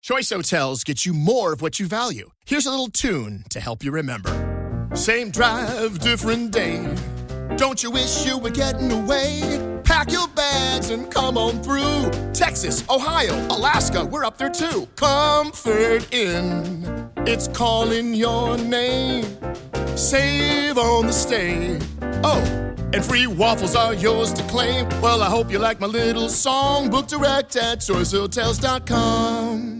Choice Hotels get you more of what you value. Here's a little tune to help you remember. Same drive, different day. Don't you wish you were getting away? Pack your bags and come on through. Texas, Ohio, Alaska, we're up there too. Comfort Inn, it's calling your name. Save on the stay. Oh, and free waffles are yours to claim. Well, I hope you like my little song. Book direct at choicehotels.com.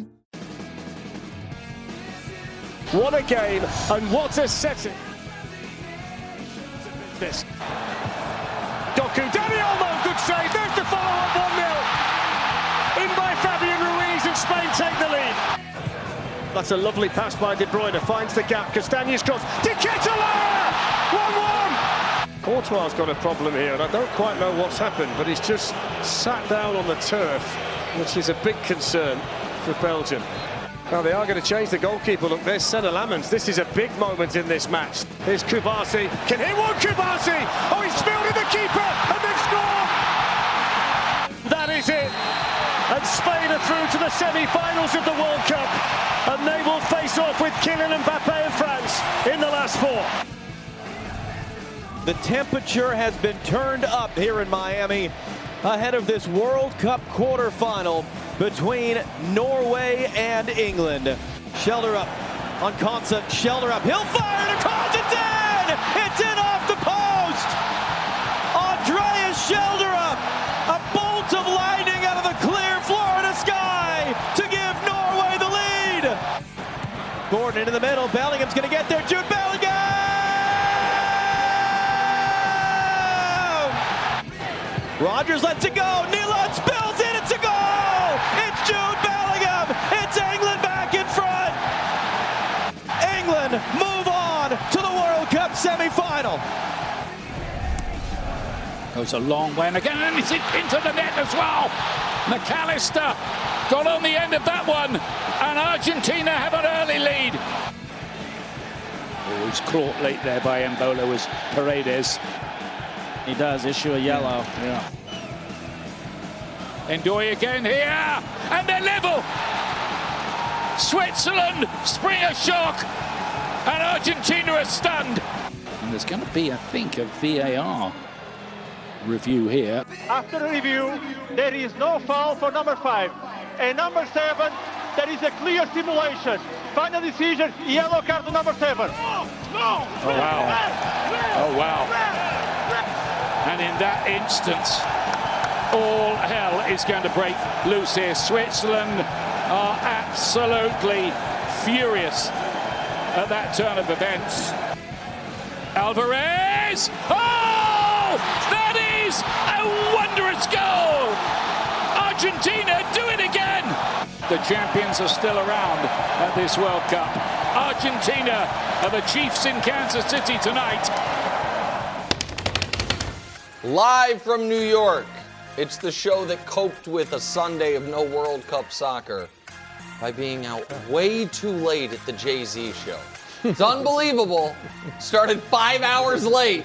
What a game and what a setting. This. Doku, Dani Olmo, good save. There's the follow-up 1-0. In by Fabian Ruiz and Spain take the lead. That's a lovely pass by De Bruyne. Finds the gap. Castagne's cross. De Ketelaere! 1-1. Courtois got a problem here, and I don't quite know what's happened, but he's just sat down on the turf, which is a big concern for Belgium. Now they are going to change the goalkeeper. Look, there's Senna Lamens. This is a big moment in this match. Here's Kubasi. Can hit one, Kubasi! Oh, he's fielded the keeper, and they've scored! That is it. And Spain are through to the semi-finals of the World Cup. And they will face off with Kylian Mbappe and France in the last four. The temperature has been turned up here in Miami ahead of this World Cup quarterfinal between Norway and England. Shelter up on concept, Shelter up, he'll fire and across, it's in! It's in off the post! Andreas Shelter up, a bolt of lightning out of the clear Florida sky to give Norway the lead! Gordon into the middle, Bellingham's gonna get there, Jude Bellingham! Rodgers lets it go, Nealon spills it, it's a goal! It's Jude Bellingham! It's England back in front! England move on to the World Cup semi-final. Goes a long way, and again, and it's into the net as well. McAllister got on the end of that one, and Argentina have an early lead. Oh, he's caught late there by Mbola was Paredes. He does issue a yellow. Yeah. Endoy again here, and they're level. Switzerland spring a shock, and Argentina are stunned. And there's going to be, I think, a VAR review here. After the review, there is no foul for number 5. And number 7, there is a clear simulation. Final decision, yellow card to number 7. Oh, wow. Oh, wow. And in that instance, all hell is going to break loose here. Switzerland are absolutely furious at that turn of events. Alvarez! Oh! That is a wondrous goal! Argentina do it again! The champions are still around at this World Cup. Argentina are the Chiefs in Kansas City tonight. Live from New York, it's the show that coped with a Sunday of no World Cup soccer by being out way too late at the Jay-Z show. It's unbelievable. Started 5 hours late.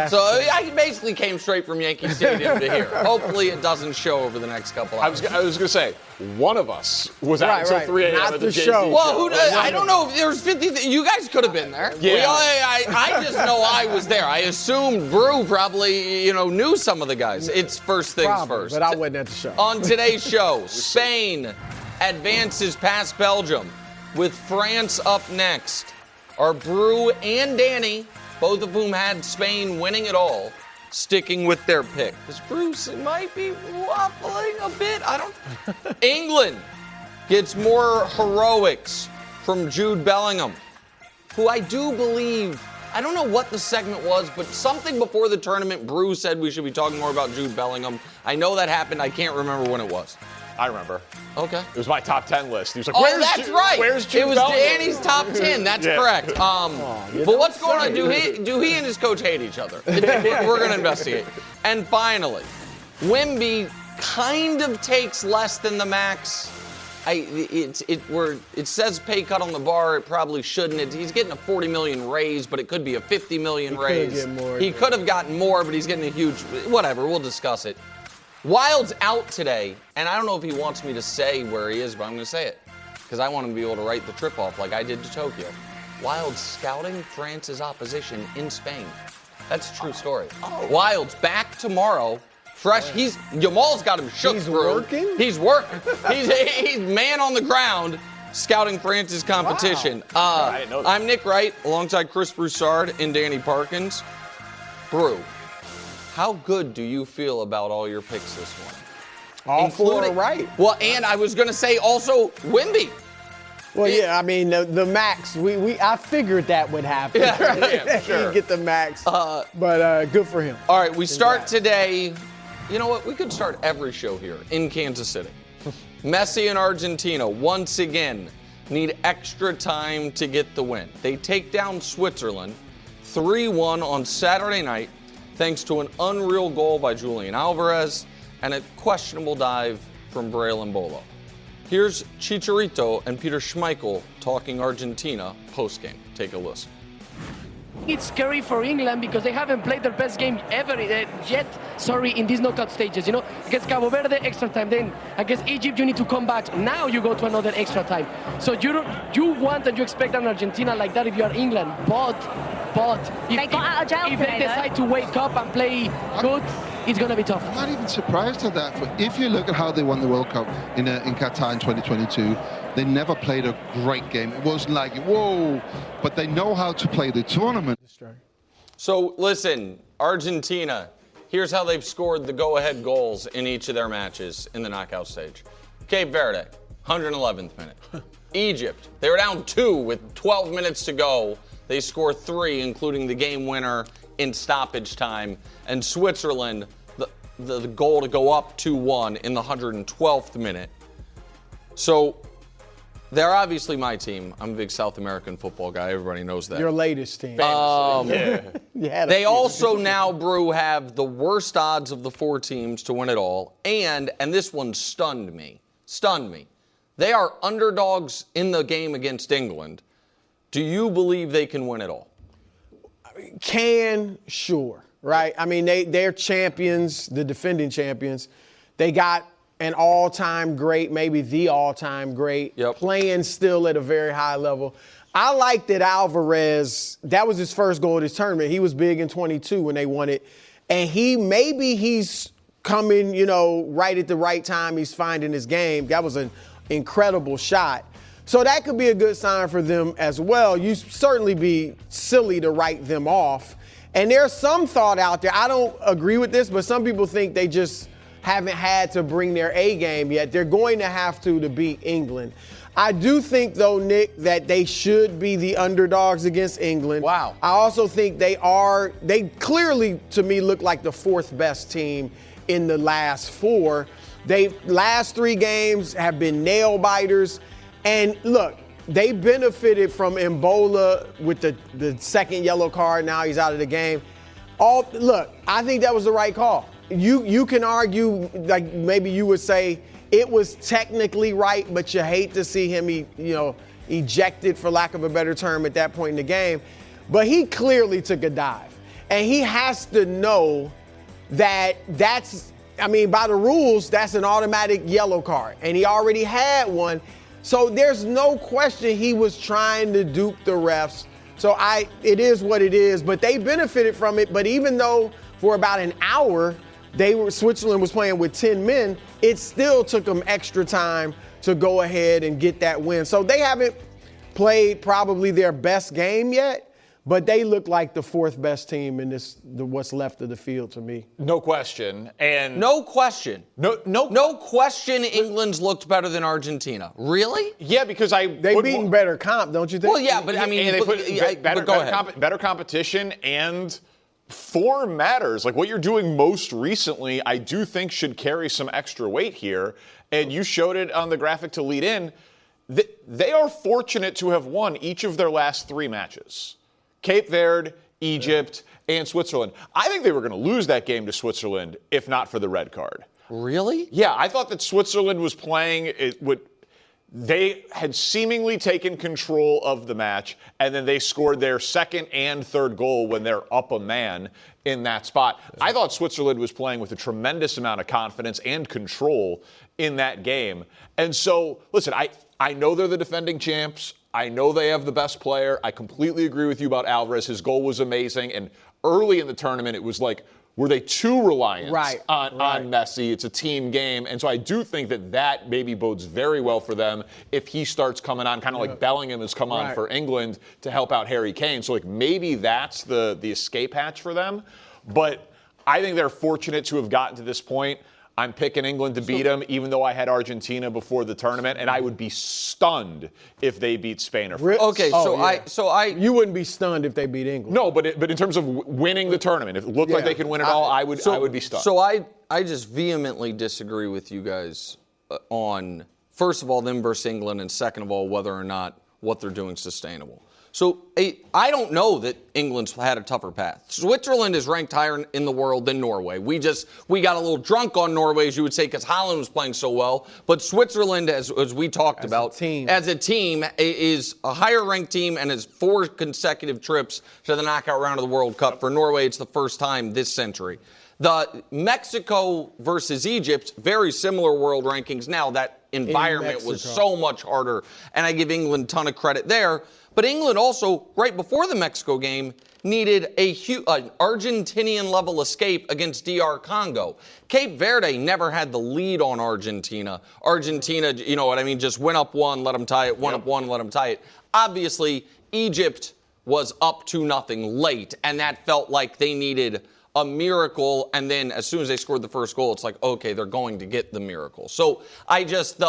So I basically came straight from Yankee Stadium to here. Hopefully it doesn't show over the next couple hours. I was going to say, one of us was out until 3 a.m. at the Jay-Z show. Well, I don't know if there was 50. You guys could have been there. Yeah. I just know I was there. I assumed Brew probably, knew some of the guys. It's first things first. But I wasn't at the show. On today's show, Spain advances past Belgium with France up next. Are Brew and Danny, both of whom had Spain winning it all, sticking with their pick? Because Bruce might be waffling a bit. England gets more heroics from Jude Bellingham, who I do believe, I don't know what the segment was, but something before the tournament, Bruce said we should be talking more about Jude Bellingham. I know that happened. I can't remember when it was. I remember. Okay. It was my top 10 list. He was like, that's right. Where's Jude It was Bellingham? Danny's top 10. That's correct. But what's going on? Do he and his coach hate each other? We're going to investigate. And finally, Wemby kind of takes less than the max. It says pay cut on the bar. It probably shouldn't. He's getting a $40 million raise, but it could be a $50 million raise. He could have gotten more, but he's getting a huge. Whatever. We'll discuss it. Wild's out today, and I don't know if he wants me to say where he is, but I'm going to say it. because I want him to be able to write the trip off like I did to Tokyo. Wild's scouting France's opposition in Spain. That's a true story. Wild's back tomorrow. Fresh. Jamal's got him shook. He's working? He's working. He's man on the ground scouting France's competition. I didn't know that. I'm Nick Wright alongside Chris Broussard and Danny Parkins. Brew, how good do you feel about all your picks this morning? All four are right. Well, and I was going to say also Wemby. Well, yeah, I mean, the max, I figured that would happen. Yeah, sure. He'd get the max, but good for him. All right, we start today. You know what? We could start every show here in Kansas City. Messi and Argentina, once again, need extra time to get the win. They take down Switzerland 3-1 on Saturday night, thanks to an unreal goal by Julian Alvarez and a questionable dive from Braille Mbolo. Here's Chicharito and Peter Schmeichel talking Argentina post-game. Take a listen. It's scary for England because they haven't played their best game ever yet in these knockout stages. You know, against Cabo Verde, extra time. Then against Egypt, you need to come back. Now you go to another extra time. So you want and you expect an Argentina like that if you are England. But if they got out of jail if today, they decide to wake up and play good, it's going to be tough. I'm not even surprised at that. If you look at how they won the World Cup in Qatar in 2022, they never played a great game. It wasn't like, whoa, but they know how to play the tournament. So listen, Argentina, here's how they've scored the go-ahead goals in each of their matches in the knockout stage. Cape Verde, 111th minute. Egypt, they were down 2 with 12 minutes to go. They score 3, including the game winner in stoppage time. And Switzerland, the goal to go up 2-1 in the 112th minute. So they're obviously my team. I'm a big South American football guy. Everybody knows that. Your latest team. They also now, Brew, have the worst odds of the 4 teams to win it all. And this one stunned me. They are underdogs in the game against England. Do you believe they can win it all? Sure, right? I mean, they're champions, the defending champions. They got an all-time great, maybe the all-time great, playing still at a very high level. I like that Alvarez, that was his first goal of this tournament. He was big in 22 when they won it. And he's coming, right at the right time. He's finding his game. That was an incredible shot. So that could be a good sign for them as well. You certainly be silly to write them off. And there's some thought out there. I don't agree with this, but some people think they just haven't had to bring their A game yet. They're going to have to beat England. I do think, though, Nick, that they should be the underdogs against England. Wow. I also think they clearly, to me, look like the 4th best team in the last 4. Last 3 games have been nail biters. And look, they benefited from Mbola with the second yellow card. Now he's out of the game. I think that was the right call. You can argue, like maybe you would say it was technically right, but you hate to see him, ejected, for lack of a better term, at that point in the game. But he clearly took a dive. And he has to know that by the rules, that's an automatic yellow card. And he already had one. So there's no question he was trying to dupe the refs. So it is what it is, but they benefited from it. But even though for about an hour, Switzerland was playing with 10 men, it still took them extra time to go ahead and get that win. So they haven't played probably their best game yet, but they look like the 4th best team in what's left of the field to me. No question. And no question. No question England's looked better than Argentina. Really? Yeah, because they've beaten better comp, don't you think? Well, yeah, but I mean, better competition and form matters. Like what you're doing most recently, I do think should carry some extra weight here. And you showed it on the graphic to lead in. They are fortunate to have won each of their last 3 matches. Cape Verde, Egypt, and Switzerland. I think they were going to lose that game to Switzerland if not for the red card. Really? Yeah, I thought that Switzerland was playing they had seemingly taken control of the match, and then they scored their second and third goal when they're up a man in that spot. I thought Switzerland was playing with a tremendous amount of confidence and control in that game. And so, listen, I I know they're the defending champs. I know they have the best player. I completely agree with you about Alvarez. His goal was amazing. And early in the tournament, it was like, were they too reliant on Messi? It's a team game. And so I do think that maybe bodes very well for them if he starts coming on, kind of like Bellingham has come on for England to help out Harry Kane. So like maybe that's the escape hatch for them. But I think they're fortunate to have gotten to this point. I'm picking England to beat them, even though I had Argentina before the tournament, and I would be stunned if they beat Spain or France. Okay, you wouldn't be stunned if they beat England. No, but in terms of winning the tournament, if it looked like they could win it all, I would be stunned. So I just vehemently disagree with you guys on, first of all, them versus England, and second of all, whether or not what they're doing is sustainable. So I don't know that England's had a tougher path. Switzerland is ranked higher in the world than Norway. We got a little drunk on Norway, as you would say, because Holland was playing so well. But Switzerland, as we talked about, as a team, is a higher ranked team and has 4 consecutive trips to the knockout round of the World Cup. For Norway, it's the first time this century. The Mexico versus Egypt, very similar world rankings. Now, that environment was so much harder, and I give England a ton of credit there. But England also, right before the Mexico game, needed an Argentinian-level escape against DR Congo. Cape Verde never had the lead on Argentina. Argentina, you know what I mean, just went up 1, let them tie it, went up 1, let them tie it. Obviously, Egypt was up 2-0 late, and that felt like they needed a miracle, and then as soon as they scored the first goal, it's like, okay, they're going to get the miracle. So I just,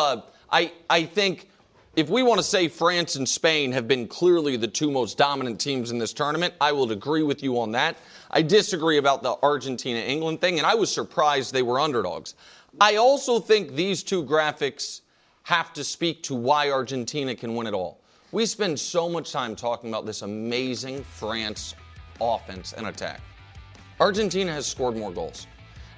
I think if we want to say France and Spain have been clearly the 2 most dominant teams in this tournament, I will agree with you on that. I disagree about the Argentina-England thing, and I was surprised they were underdogs. I also think these 2 graphics have to speak to why Argentina can win it all. We spend so much time talking about this amazing France offense and attack. Argentina has scored more goals.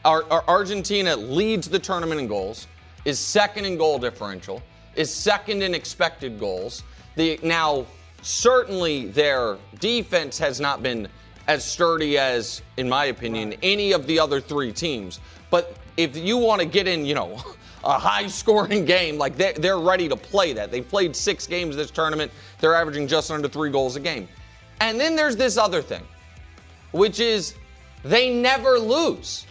Argentina leads the tournament in goals, is second in goal differential, is second in expected goals. Now, certainly their defense has not been as sturdy as, in my opinion, any of the other 3 teams. But if you want to get in, a high-scoring game, like they're ready to play that. They've played 6 games this tournament. They're averaging just under 3 goals a game. And then there's this other thing, which is they never lose.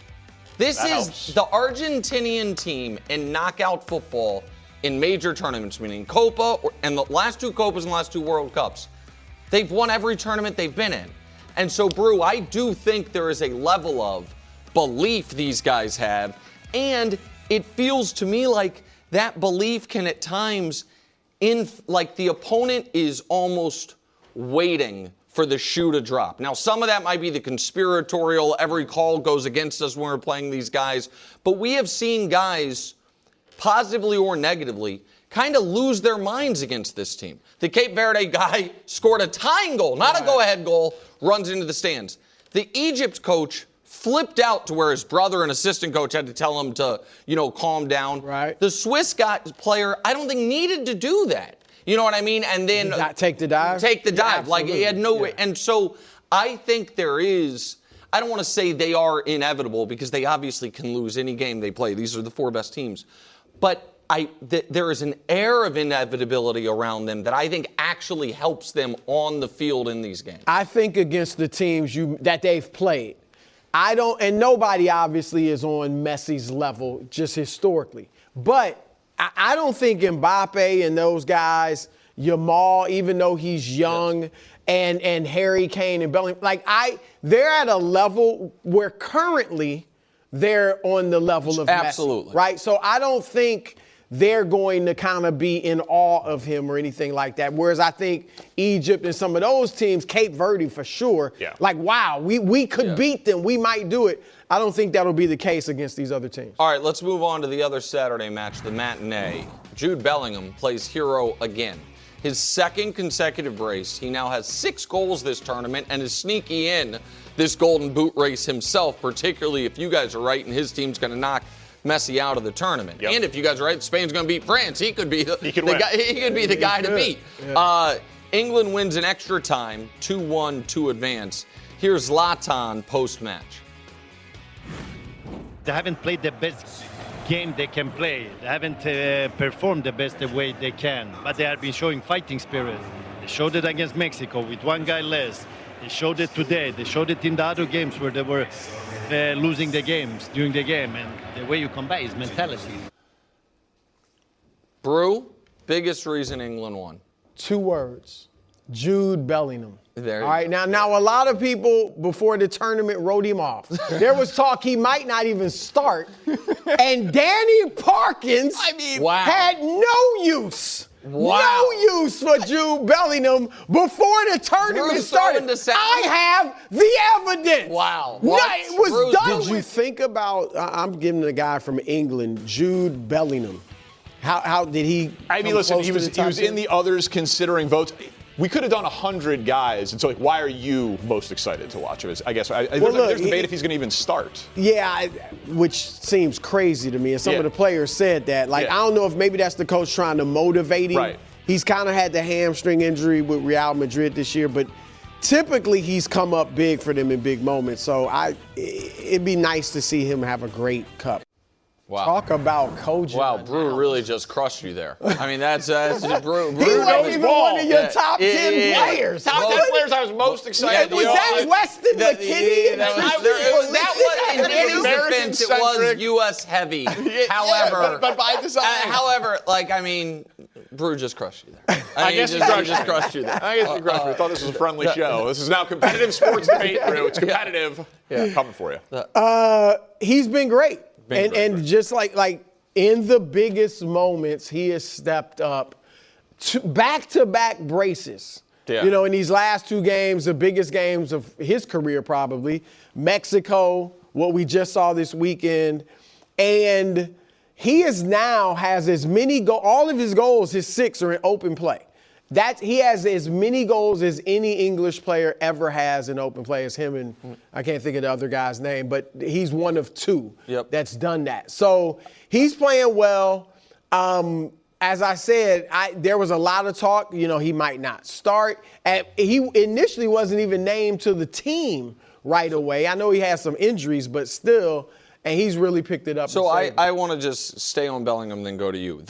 This is the Argentinian team in knockout football in major tournaments, meaning Copa and the last 2 Copas and the last 2 World Cups. They've won every tournament they've been in. And so, Brew, I do think there is a level of belief these guys have, and it feels to me like that belief can at times, like the opponent is almost waiting for the shoe to drop. Now, some of that might be the conspiratorial, every call goes against us when we're playing these guys, but we have seen guys, positively or negatively, kind of lose their minds against this team. The Cape Verde guy scored a tying goal, not a go-ahead goal, runs into the stands. The Egypt coach flipped out to where his brother and assistant coach had to tell him to, calm down. Right. The Swiss player, I don't think needed to do that. You know what I mean? And then take the dive. Take the dive. Yeah, like he had no way. And so I think there is. I don't want to say they are inevitable because they obviously can lose any game they play. These are the 4 best teams. But there is an air of inevitability around them that I think actually helps them on the field in these games. I think against the teams that they've played, and nobody obviously is on Messi's level just historically. But I don't think Mbappe and those guys, Yamal, even though he's young, and Harry Kane and Bellingham, they're at a level where currently they're on the level of Absolutely. Messi, right? So I don't think they're going to kind of be in awe of him or anything like that. Whereas I think Egypt and some of those teams, Cape Verde for sure, wow, we could beat them. We might do it. I don't think that'll be the case against these other teams. All right, let's move on to the other Saturday match, the matinee. Jude Bellingham plays hero again. His 2nd consecutive brace. He now has 6 goals this tournament and is sneaky in this Golden Boot race himself, particularly if you guys are right and his team's going to knock Messi out of the tournament. Yep. And if you guys are right, Spain's going to beat France. He could be the guy to beat. Yeah. England wins in extra time, 2-1 to advance. Here's Zlatan post-match. They haven't played their best. game they can play. They haven't performed the best the way they can, but they have been showing fighting spirit. They showed it against Mexico with one guy less. They showed it today. They showed it in the other games where they were losing the games during the game. And the way you come back is mentality. Brew, biggest reason England won. 2 words. Jude Bellingham. There All right, now a lot of people before the tournament wrote him off. There was talk he might not even start. And Danny Parkins had no use. No use for Jude Bellingham before the tournament started. I have the evidence. Wow. No, it was done. Did you with. think about, I'm giving the guy from England, Jude Bellingham. How did he? I mean, listen, he was in the others considering votes. We could have done 100 guys, and so like, why are you most excited to watch him? I guess there's debate if he's going to even start. Yeah, which seems crazy to me. And some of the players said that. Like, I don't know if maybe that's the coach trying to motivate him. Right. He's kind of had the hamstring injury with Real Madrid this year, but typically he's come up big for them in big moments. So it'd be nice to see him have a great cup. Wow. Talk about coaching. Wow, Brew really just crushed you there. I mean, that's Brew. He wasn't even one of your top 10 players. Top 10 players I was most excited was that Weston McKinney? In Danny's defense, it was U.S. heavy. However, but by design. However, like, I mean, Brew just crushed you there. I guess he just crushed you there. I guess he crushed me. I thought this was a friendly show. This is now competitive sports debate, Brew. It's competitive. Yeah, coming for you. He's been great. And just like in the biggest moments, he has stepped up to back-to-back braces. Yeah. You know, in these last 2 games, the biggest games of his career probably, Mexico, what we just saw this weekend, and he has as many all of his goals, his 6 are in open play. He has as many goals as any English player ever has in open play as him, and I can't think of the other guy's name, but he's one of 2 that's done that. So he's playing well. As I said, there was a lot of talk, he might not start. He initially wasn't even named to the team right away. I know he had some injuries, but still, and he's really picked it up. So I want to just stay on Bellingham, then go to you.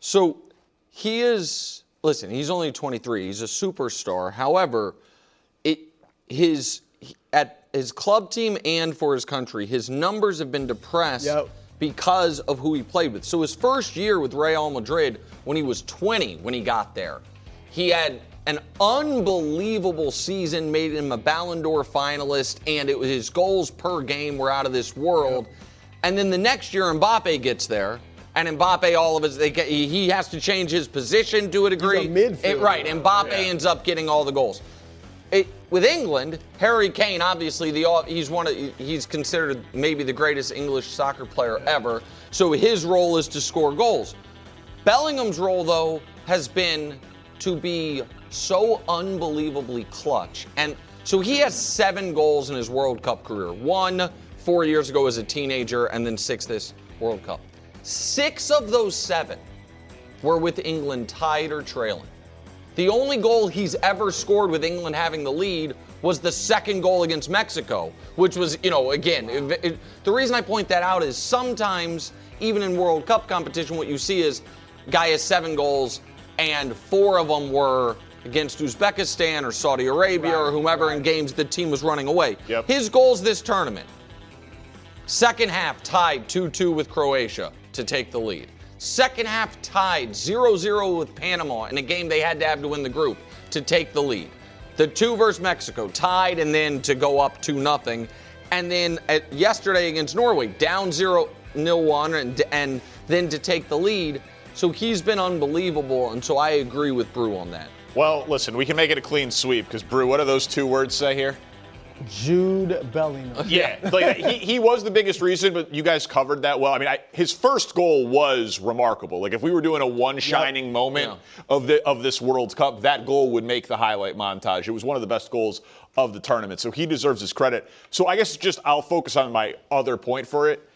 So he is... Listen, he's only 23. He's a superstar. However, at his club team and for his country, his numbers have been depressed because of who he played with. So his first year with Real Madrid, when he was 20, when he got there, he had an unbelievable season, made him a Ballon d'Or finalist, and his goals per game were out of this world. And then the next year, Mbappe gets there. And Mbappe, he has to change his position to a degree. He's a midfielder. Right, Mbappe ends up getting all the goals. With England, Harry Kane, obviously, he's considered maybe the greatest English soccer player ever. So his role is to score goals. Bellingham's role, though, has been to be so unbelievably clutch. And so he has 7 goals in his World Cup career. 1 4 years ago as a teenager, and then 6 this World Cup. 6 of those 7 were with England tied or trailing. The only goal he's ever scored with England having the lead was the 2nd goal against Mexico, which was, again, the reason I point that out is sometimes, even in World Cup competition, what you see is guy has 7 goals and 4 of them were against Uzbekistan or Saudi Arabia or whomever in games the team was running away. Yep. His goals this tournament, second half tied 2-2 with Croatia to take the lead. Second half tied 0-0 with Panama in a game they had to have to win the group to take the lead. The 2 versus Mexico tied and then to go up 2-0. And then yesterday against Norway, down 0-1 and then to take the lead. So he's been unbelievable, and so I agree with Brew on that. Well, listen, we can make it a clean sweep because, Brew, what do those 2 words say here? Jude Bellingham. Yeah, like he was the biggest reason, but you guys covered that well. I mean, his first goal was remarkable. Like if we were doing a one shining moment of this World Cup, that goal would make the highlight montage. It was one of the best goals of the tournament, so he deserves his credit. So I guess I'll focus on my other point for it.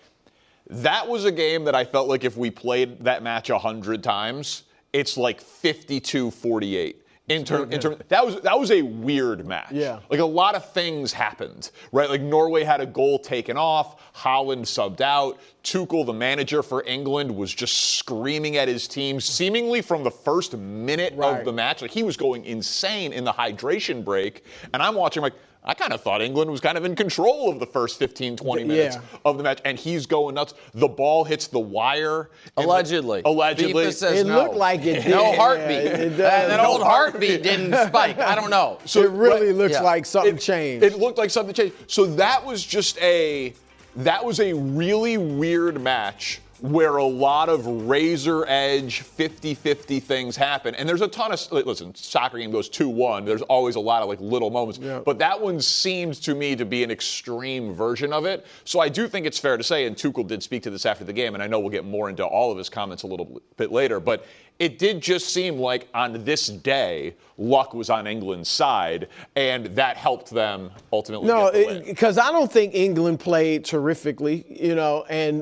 That was a game that I felt like if we played that match 100 times, it's like 52-48. That was a weird match. Yeah. Like a lot of things happened, right? Like Norway had a goal taken off, Holland subbed out, Tuchel, the manager for England, was just screaming at his team, seemingly from the first minute of the match. Like he was going insane in the hydration break, and I'm watching like, I kind of thought England was kind of in control of the first 15, 20 minutes of the match, and he's going nuts. The ball hits the wire. Allegedly. FIFA says it no. looked like it did. No heartbeat. And that old heartbeat didn't spike. I don't know. So it really looks like something changed. It looked like something changed. So that was just a really weird match where a lot of razor edge 50-50 things happen. And there's a ton of, listen, soccer game goes 2-1. There's always a lot of like little moments. Yeah. But that one seems to me to be an extreme version of it. So I do think it's fair to say, and Tuchel did speak to this after the game, and I know we'll get more into all of his comments a little bit later, but it did just seem like on this day, luck was on England's side, and that helped them ultimately get the win. Because I don't think England played terrifically,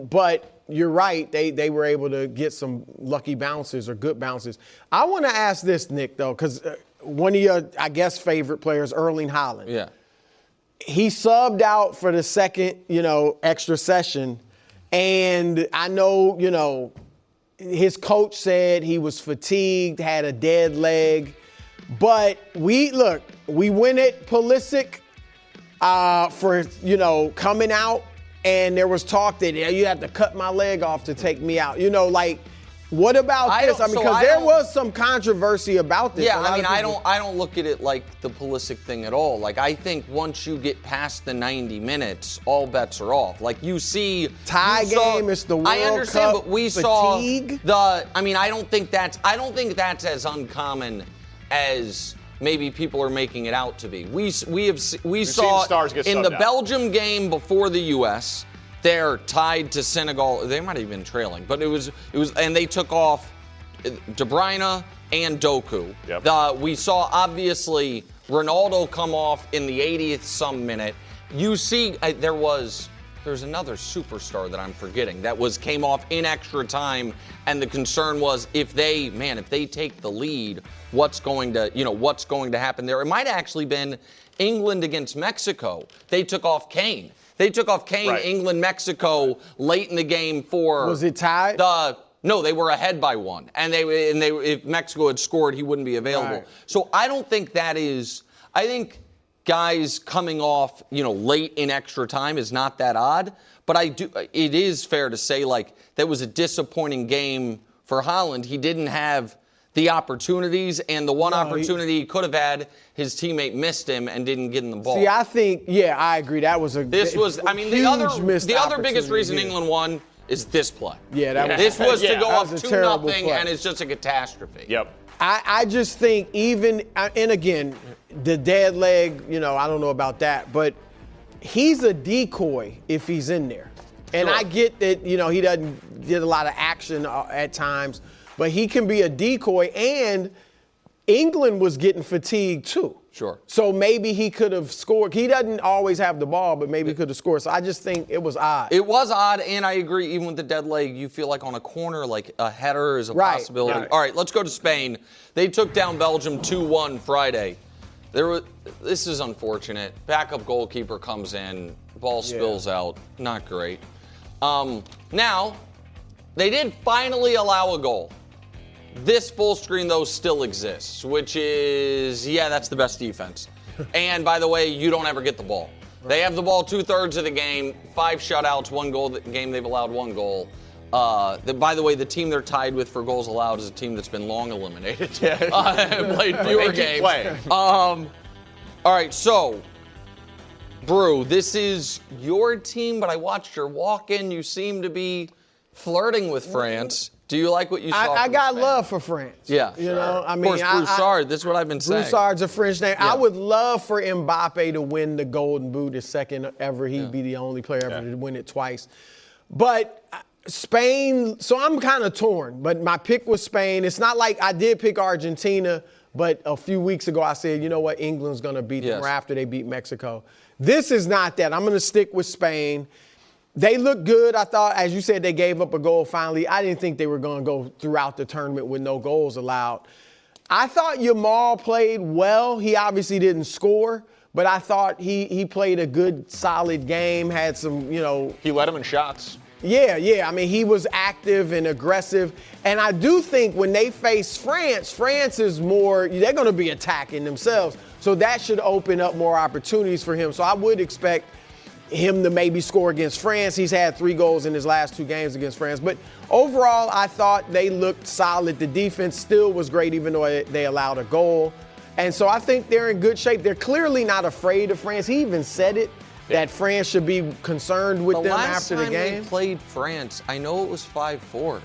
but you're right. They were able to get some lucky bounces or good bounces. I want to ask this, Nick, though, because one of your, I guess, favorite players, Erling Haaland. Yeah. He subbed out for the second, extra session. And I know, his coach said he was fatigued, had a dead leg. But we win it, Pulisic, for, coming out. And there was talk that you had to cut my leg off to take me out. What about this? Because there was some controversy about this. Yeah, I don't look at it like the Pulisic thing at all. Like, I think once you get past the 90 minutes, all bets are off. Like, you see game, it's the World Cup. I understand, but we fatigue. saw I don't think that's as uncommon as maybe people are making it out to be. We saw in the Belgium game before the U.S., they're tied to Senegal. They might have been trailing, but it was, and they took off De Bruyne and Doku. Yep. We saw obviously Ronaldo come off in the 80th some minute. You see, there's another superstar that I'm forgetting that came off in extra time, and the concern was if they take the lead, what's going to happen there? It might have actually been England against Mexico. They took off Kane. Right. England, Mexico late in the game for. Was it tied? No, they were ahead by one, and if Mexico had scored, he wouldn't be available. Right. So I don't think that is. I think guys coming off, late in extra time is not that odd. But it is fair to say, like, that was a disappointing game for Haaland. He didn't have the opportunities, and the one opportunity he could have had, his teammate missed him and didn't get in the ball. See, I think, I agree. That was the other biggest reason England won is this play. Yeah, this was to go up 2-0, and it's just a catastrophe. Yep. I just think and again, the dead leg, I don't know about that, but he's a decoy if he's in there. And I get that, he doesn't get a lot of action at times, but he can be a decoy, and England was getting fatigued too. Sure. So maybe he could have scored. He doesn't always have the ball, but maybe he could have scored. So I just think it was odd. It was odd, and I agree, even with the dead leg, you feel like on a corner, like a header is a possibility. Right. All right, let's go to Spain. They took down Belgium 2-1 Friday. This is unfortunate. Backup goalkeeper comes in, ball spills out. Not great. Now, they did finally allow a goal. This full screen, though, still exists, which is, that's the best defense. And, by the way, you don't ever get the ball. Right. They have the ball 2/3 of the game, 5 shutouts, 1 goal. The game they've allowed 1 goal. By the way, the team they're tied with for goals allowed is a team that's been long eliminated. Played fewer games. All right, so, Brew, this is your team, but I watched your walk-in. You seem to be flirting with France. Do you like what you saw? I got love for France. Yeah. Of course, Broussard, this is what I've been saying. Broussard's a French name. Yeah. I would love for Mbappe to win the Golden Boot, his second ever. He'd be the only player ever to win it twice. But Spain, so I'm kind of torn. But my pick was Spain. It's not like I did pick Argentina, but a few weeks ago I said, you know what, England's going to beat them after they beat Mexico. This is not that. I'm going to stick with Spain. They look good. I thought, as you said, they gave up a goal finally. I didn't think they were going to go throughout the tournament with no goals allowed. I thought Yamal played well. He obviously didn't score, but I thought he played a good, solid game, had some, He led him in shots. Yeah. I mean, he was active and aggressive. And I do think when they face France is more, they're going to be attacking themselves. So that should open up more opportunities for him. So I would expect him to maybe score against France. He's had 3 goals in his last 2 games against France. But overall, I thought they looked solid. The defense still was great, even though they allowed a goal. And so I think they're in good shape. They're clearly not afraid of France. He even said it, that France should be concerned with them after the game. The last time they played France, I know it was 5-4.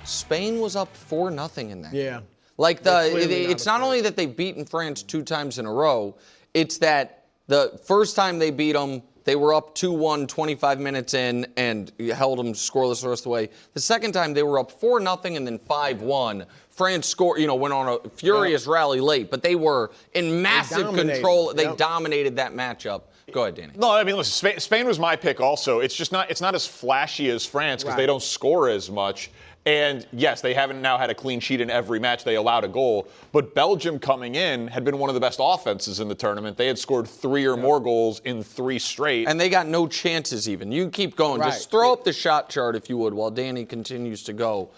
Spain was up 4-0 in that game. Like, it's not only that they've beaten France 2 times in a row, it's that the first time they beat them, they were up 2-1 25 minutes in and held them scoreless the rest of the way. The second time they were up 4-0 and then 5-1. France scored, went on a furious rally late, but they were in massive control. They dominated that matchup. Go ahead, Danny. No, I mean, listen, Spain was my pick also. It's not as flashy as France because they don't score as much. And yes, they haven't now had a clean sheet in every match. They allowed a goal. But Belgium coming in had been one of the best offenses in the tournament. They had scored 3 or more goals in 3 straight. And they got no chances even. You keep going. Just throw up the shot chart, if you would, while Danny continues to go.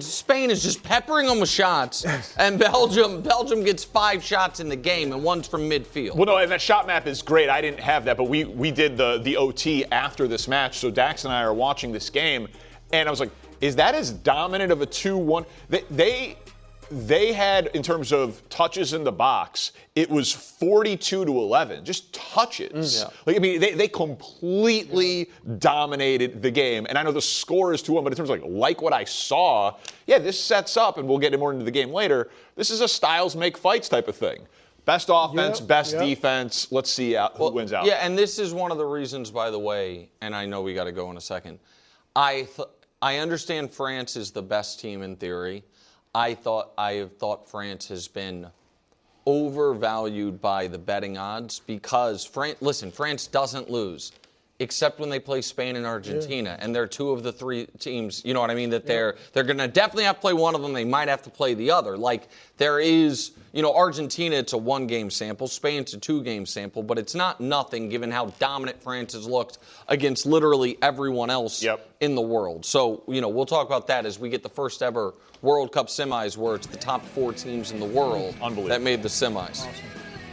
Spain is just peppering them with shots, and Belgium gets 5 shots in the game, and 1's from midfield. Well, no, and that shot map is great. I didn't have that, but we did the OT after this match. So Dax and I are watching this game, and I was like, is that as dominant of a 2-1? They had, in terms of touches in the box, it was 42-11, just touches. They completely dominated the game. And I know the score is 2-1, but in terms of like what I saw, this sets up, and we'll get more into the game later, this is a styles make fights type of thing. Best offense, best defense. Let's see who wins out. Yeah, and this is one of the reasons, by the way, and I know we got to go in a second. I understand France is the best team in theory. I have thought France has been overvalued by the betting odds because France doesn't lose except when they play Spain and Argentina, and they're 2 of the 3 teams, you know what I mean, that they're going to definitely have to play one of them. They might have to play the other. Like, there is, Argentina, it's a 1-game sample. Spain, it's a 2-game sample, but it's not nothing given how dominant France has looked against literally everyone else in the world. So, we'll talk about that as we get the first ever World Cup semis where it's the top 4 teams in the world that made the semis. Awesome.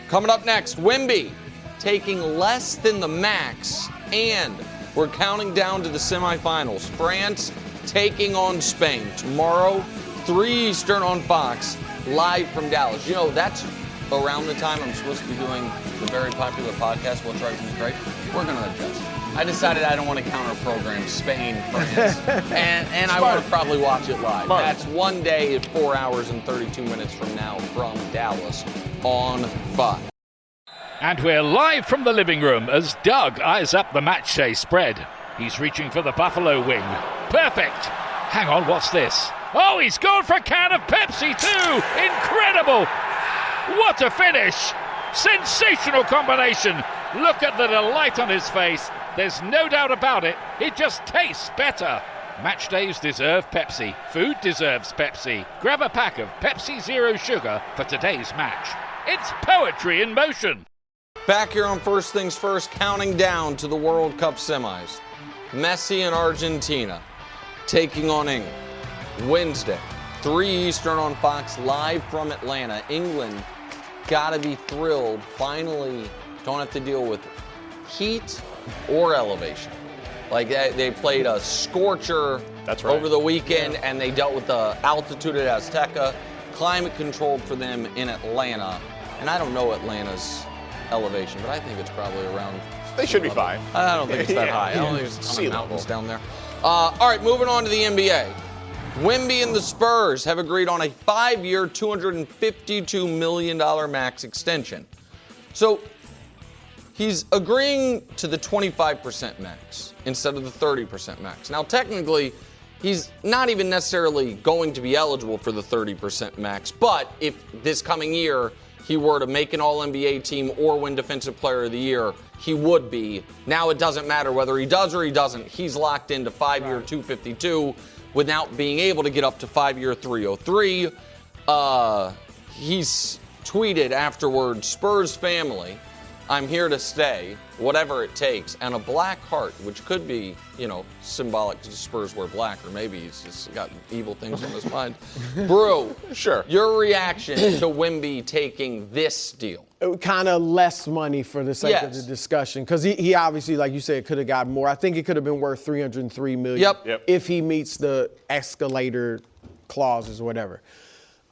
Coming up next, Wemby taking less than the max, and we're counting down to the semifinals. France taking on Spain tomorrow, 3 Eastern on Fox, live from Dallas. That's around the time I'm supposed to be doing the very popular podcast, What's Right from the Great. We're going to adjust. I decided I don't want to counter program Spain, France, and I want to probably watch it live. That's one day at 4 hours and 32 minutes from now from Dallas on Fox. And we're live from the living room as Doug eyes up the matchday spread. He's reaching for the Buffalo wing. Perfect. Hang on, what's this? Oh, he's gone for a can of Pepsi too. Incredible. What a finish. Sensational combination. Look at the delight on his face. There's no doubt about it. It just tastes better. Match days deserve Pepsi. Food deserves Pepsi. Grab a pack of Pepsi Zero Sugar for today's match. It's poetry in motion. Back here on First Things First, counting down to the World Cup semis. Messi and Argentina taking on England. Wednesday, 3 Eastern on Fox, live from Atlanta. England gotta be thrilled. Finally, don't have to deal with heat or elevation. Like, they played a scorcher over the weekend, and they dealt with the altitude at Azteca. Climate controlled for them in Atlanta. And I don't know Atlanta's elevation, but I think it's probably around. They should be fine. I don't think it's that high. I don't think there's a ton of mountains down there. All right, moving on to the NBA. Wemby and the Spurs have agreed on a 5-year, $252 million max extension. So he's agreeing to the 25% max instead of the 30% max. Now, technically, he's not even necessarily going to be eligible for the 30% max, but if this coming year he were to make an All-NBA team or win Defensive Player of the Year, he would be. Now it doesn't matter whether he does or he doesn't. He's locked into 5-year $252 without being able to get up to 5-year $303. he's tweeted afterward, Spurs family, I'm here to stay, whatever it takes, and a black heart, which could be, symbolic to Spurs wear black, or maybe he's just got evil things on his mind. Brew, sure. Your reaction to Wemby taking this deal? Kind of less money for the sake of the discussion, because he obviously, like you said, could have got more. I think it could have been worth $303 million if he meets the escalator clauses or whatever.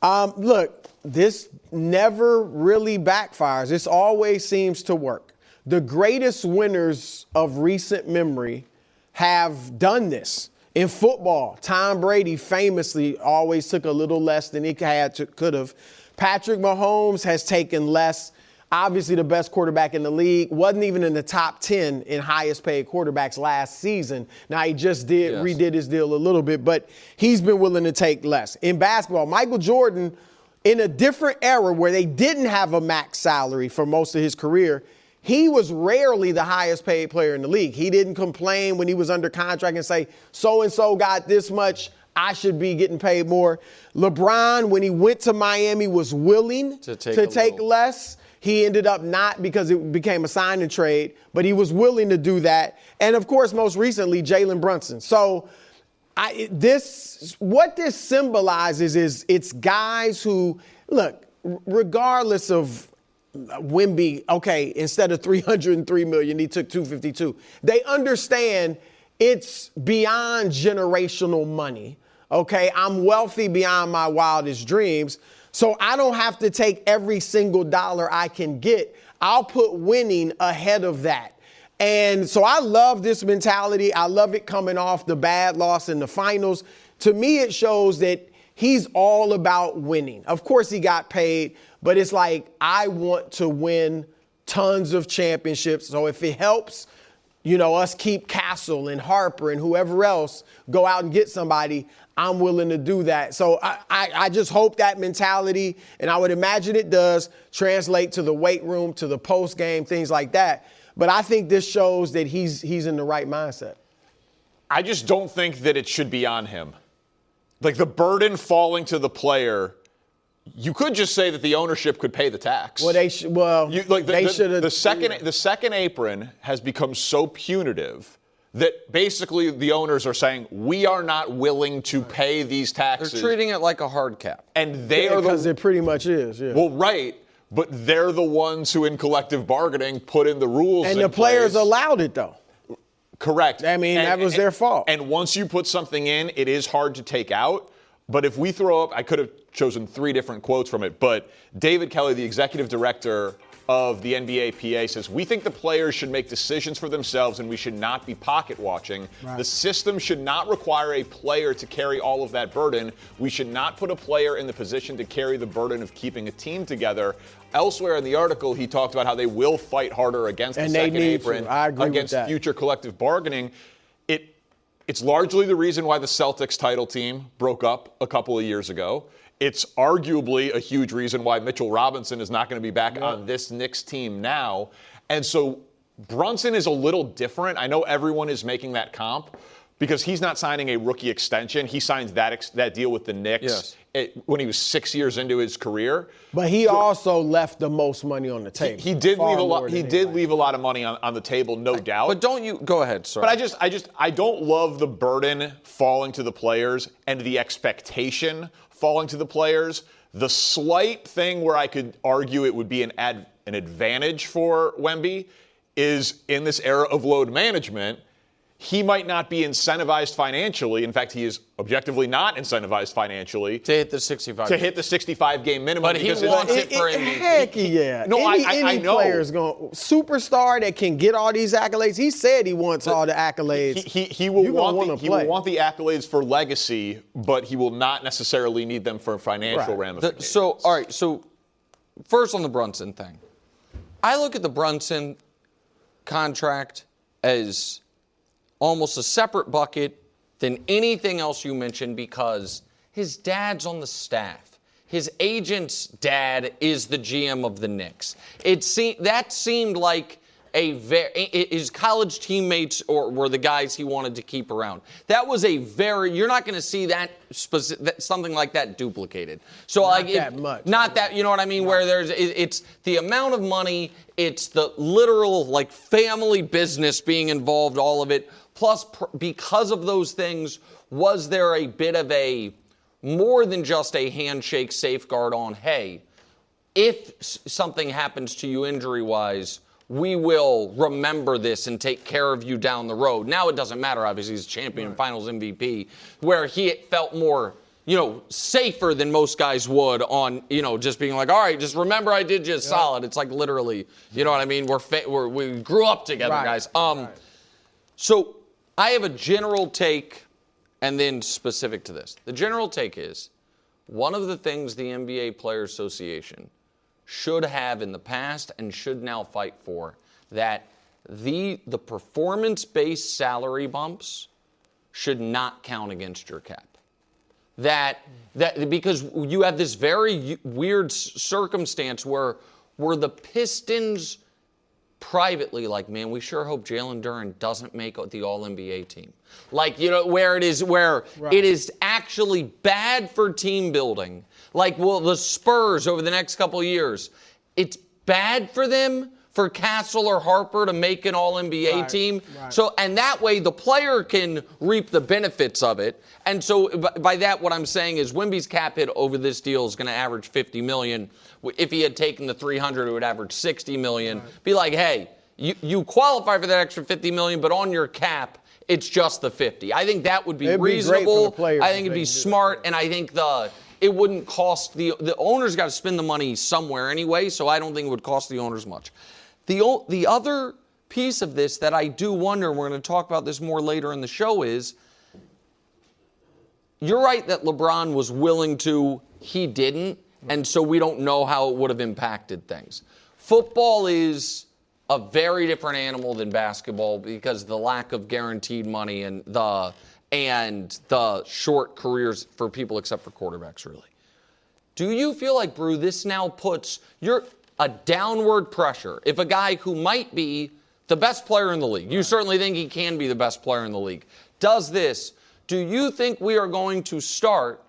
Look, this never really backfires. This always seems to work. The greatest winners of recent memory have done this. In football, Tom Brady famously always took a little less than he could have. Patrick Mahomes has taken less. Obviously the best quarterback in the league, wasn't even in the top 10 in highest paid quarterbacks last season. Now he just redid his deal a little bit, but he's been willing to take less. In basketball, Michael Jordan, in a different era where they didn't have a max salary for most of his career, he was rarely the highest paid player in the league. He didn't complain when he was under contract and say, so-and-so got this much, I should be getting paid more. LeBron, when he went to Miami, was willing to take less. He ended up not, because it became a sign and trade, but he was willing to do that. And, of course, most recently, Jalen Brunson. So what this symbolizes is it's guys who, look, regardless of Wemby, okay, instead of $303 million, he took $252. They understand it's beyond generational money, okay? I'm wealthy beyond my wildest dreams. So I don't have to take every single dollar I can get. I'll put winning ahead of that. And so I love this mentality. I love it coming off the bad loss in the finals. To me, it shows that he's all about winning. Of course, he got paid, but it's like, I want to win tons of championships. So if it helps, us keep Castle and Harper and whoever else go out and get somebody, I'm willing to do that. So I just hope that mentality, and I would imagine it does, translate to the weight room, to the post game, things like that. But I think this shows that he's in the right mindset. I just don't think that it should be on him. Like, the burden falling to the player, you could just say that the ownership could pay the tax. Well, they should have. The second apron has become so punitive that basically the owners are saying, we are not willing to pay these taxes. They're treating it like a hard cap. And they are because it pretty much is, yeah. Well, right. But they're the ones who, in collective bargaining, put in the rules. And the players allowed it, though. Correct. I mean, that was their fault. And once you put something in, it is hard to take out. But if we throw up, I could have chosen 3 different quotes from it, but David Kelly, the executive director of the NBA PA, says, we think the players should make decisions for themselves and we should not be pocket watching. Right. The system should not require a player to carry all of that burden. We should not put a player in the position to carry the burden of keeping a team together. Elsewhere in the article, he talked about how they will fight harder against the second apron, against future collective bargaining. It's largely the reason why the Celtics title team broke up a couple of years ago. It's arguably a huge reason why Mitchell Robinson is not going to be back on this Knicks team now. And so Brunson is a little different. I know everyone is making that comp because he's not signing a rookie extension. He signs that deal with the Knicks when he was 6 years into his career. But he also left the most money on the table. He did leave a lot. He did leave a lot of money on the table, no doubt. But don't you go ahead, sir? But I don't love the burden falling to the players and the expectation falling to the players. The slight thing where I could argue it would be an advantage for Wemby is in this era of load management. He might not be incentivized financially. In fact, he is objectively not incentivized financially to hit the 65. To hit the 65-game minimum. But he wants it for MVP. Heck yeah. No, any I know. Player's going superstar that can get all these accolades. He said he wants all the accolades. He will want the accolades for legacy, but he will not necessarily need them for financial ramifications. So first on the Brunson thing, I look at the Brunson contract as almost a separate bucket than anything else you mentioned because his dad's on the staff. His agent's dad is the GM of the Knicks. That seemed like his college teammates were the guys he wanted to keep around. That was you're not going to see something like that duplicated. So not that much. Not that, you know what I mean? Right. Where it's the amount of money, it's the literal like family business being involved, all of it. Plus, because of those things, was there a bit of more than just a handshake safeguard on, hey, if something happens to you injury-wise, we will remember this and take care of you down the road. Now it doesn't matter, obviously, he's champion and finals MVP, where he felt more, safer than most guys would on, just being like, all right, just remember I did you solid. It's like literally, you know what I mean? We grew up together, guys. So I have a general take and then specific to this. The general take is one of the things the NBA Players Association should have in the past and should now fight for, that the performance-based salary bumps should not count against your cap. That because you have this very weird circumstance where the Pistons privately like, man, we sure hope Jalen Duren doesn't make the All-NBA team. Like, where it is actually bad for team building. Like, the Spurs over the next couple of years, it's bad for them for Castle or Harper to make an All-NBA team. Right. So, and that way the player can reap the benefits of it. And so by that, what I'm saying is Wemby's cap hit over this deal is going to average $50 million. If he had taken the 300, it would average $60 million. Right. Be like, hey, you qualify for that extra $50 million, but on your cap, it's just the 50. I think that would be reasonable. I think it'd be smart, and I think it wouldn't cost the owners got to spend the money somewhere anyway, so I don't think it would cost the owners much. The other piece of this that I do wonder, and we're going to talk about this more later in the show, is you're right that LeBron was willing to, he didn't, and so we don't know how it would have impacted things. Football is a very different animal than basketball because of the lack of guaranteed money and the short careers for people except for quarterbacks, really. Do you feel like, Brew, this now puts a downward pressure? If a guy who might be the best player in the league, you certainly think he can be the best player in the league, does this, do you think we are going to start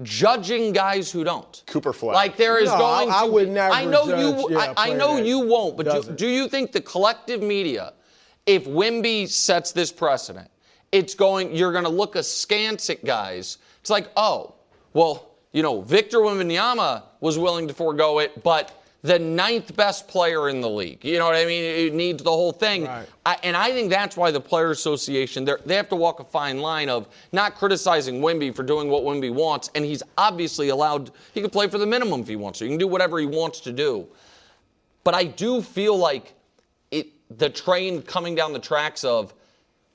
judging guys who don't? Cooper Flag. Like there is going to. I would never. I know judge, I know you won't. But do you think the collective media, if Wemby sets this precedent, you're going to look askance at guys? It's like, oh, well, Victor Wembanyama was willing to forego it, but the 9th best player in the league. You know what I mean? It needs the whole thing. Right. And I think that's why the Players Association, they have to walk a fine line of not criticizing Wemby for doing what Wemby wants, and he's obviously allowed, he can play for the minimum if he wants to. He can do whatever he wants to do. But I do feel like the train coming down the tracks of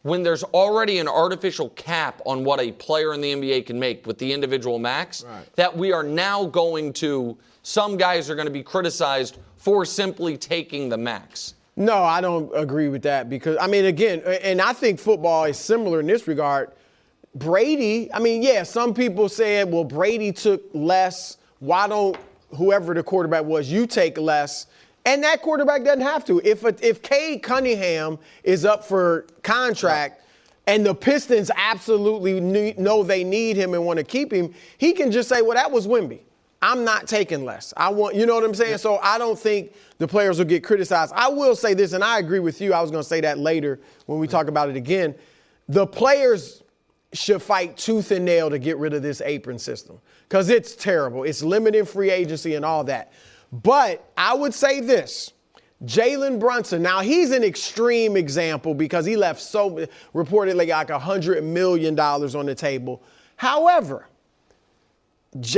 when there's already an artificial cap on what a player in the NBA can make with the individual max, that we are now going to, some guys are going to be criticized for simply taking the max. No, I don't agree with that because, again, and I think football is similar in this regard. Brady, some people said, well, Brady took less. Why don't whoever the quarterback was, you take less? And that quarterback doesn't have to. If Cade Cunningham is up for contract and the Pistons absolutely know they need him and want to keep him, he can just say, well, that was Wemby. I'm not taking less. You know what I'm saying? So I don't think the players will get criticized. I will say this, and I agree with you. I was going to say that later when we talk about it again. The players should fight tooth and nail to get rid of this apron system because it's terrible. It's limiting free agency and all that. But I would say this, Jalen Brunson, now he's an extreme example because he left reportedly like $100 million on the table. However,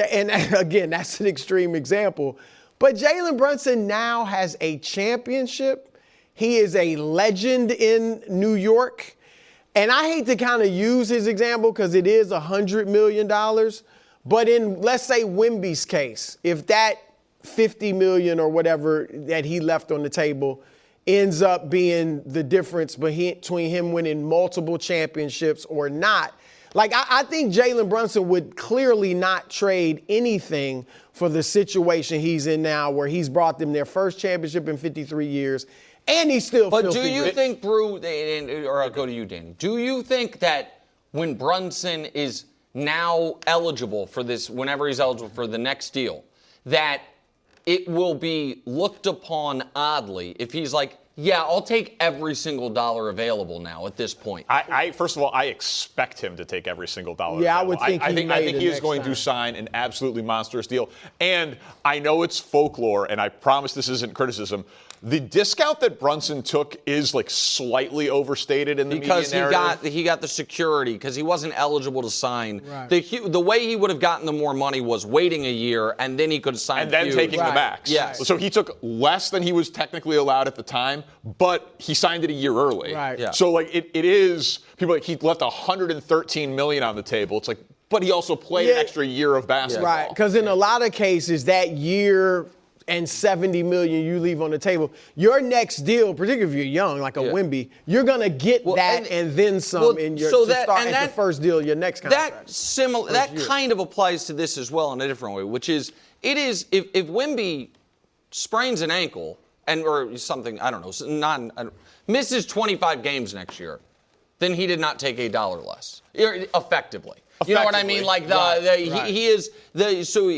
and again, that's an extreme example, but Jalen Brunson now has a championship. He is a legend in New York. And I hate to kind of use his example because it is $100 million. But in, let's say, Wemby's case, if that $50 million or whatever that he left on the table ends up being the difference between him winning multiple championships or not. Like, I think Jalen Brunson would clearly not trade anything for the situation he's in now where he's brought them their first championship in 53 years And he's still But filthy do you rich. think, Brew, or I'll go to you, Danny, do you think that when Brunson is now eligible for this, whenever he's eligible for the next deal, that it will be looked upon oddly if he's like, yeah, I'll take every single dollar available now at this point? First of all, I expect him to take every single dollar. Yeah, available. I would think I think he is going to sign an absolutely monstrous deal. And I know it's folklore, and I promise this isn't criticism. The discount that Brunson took is like slightly overstated in the media narrative. Because he got the security because he wasn't eligible to sign. Right. The way he would have gotten the more money was waiting a year and then he could have signed and then taking the max. Yes. So he took less than he was technically allowed at the time, but he signed it a year early. Right. Yeah. So like it is people like he left $113 million on the table. It's like, but he also played an extra year of basketball. Right, because in a lot of cases, that year and $70 million you leave on the table, your next deal, particularly if you're young, like a Wemby, you're gonna get and then some in your the first deal, your next contract. That kind of applies to this as well in a different way, which is if Wemby sprains an ankle or something, I don't know, misses 25 games next year, then he did not take $1 less, effectively. You know what I mean? Like he is so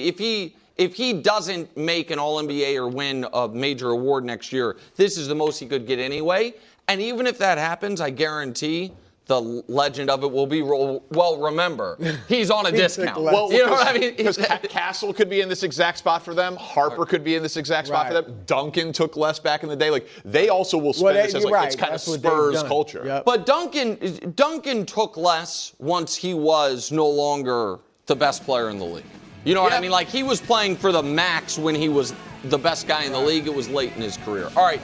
if he doesn't make an All-NBA or win a major award next year, this is the most he could get anyway. And even if that happens, I guarantee the legend of it will be, well, remember, he's on a discount. Well, you know what I mean? Because Castle could be in this exact spot for them. Harper could be in this exact spot for them. Duncan took less back in the day. Like, they also will spend this as like, it's kind of Spurs culture. Yep. But Duncan took less once he was no longer the best player in the league. You know what I mean? Like, he was playing for the max when he was the best guy in the league. It was late in his career. All right.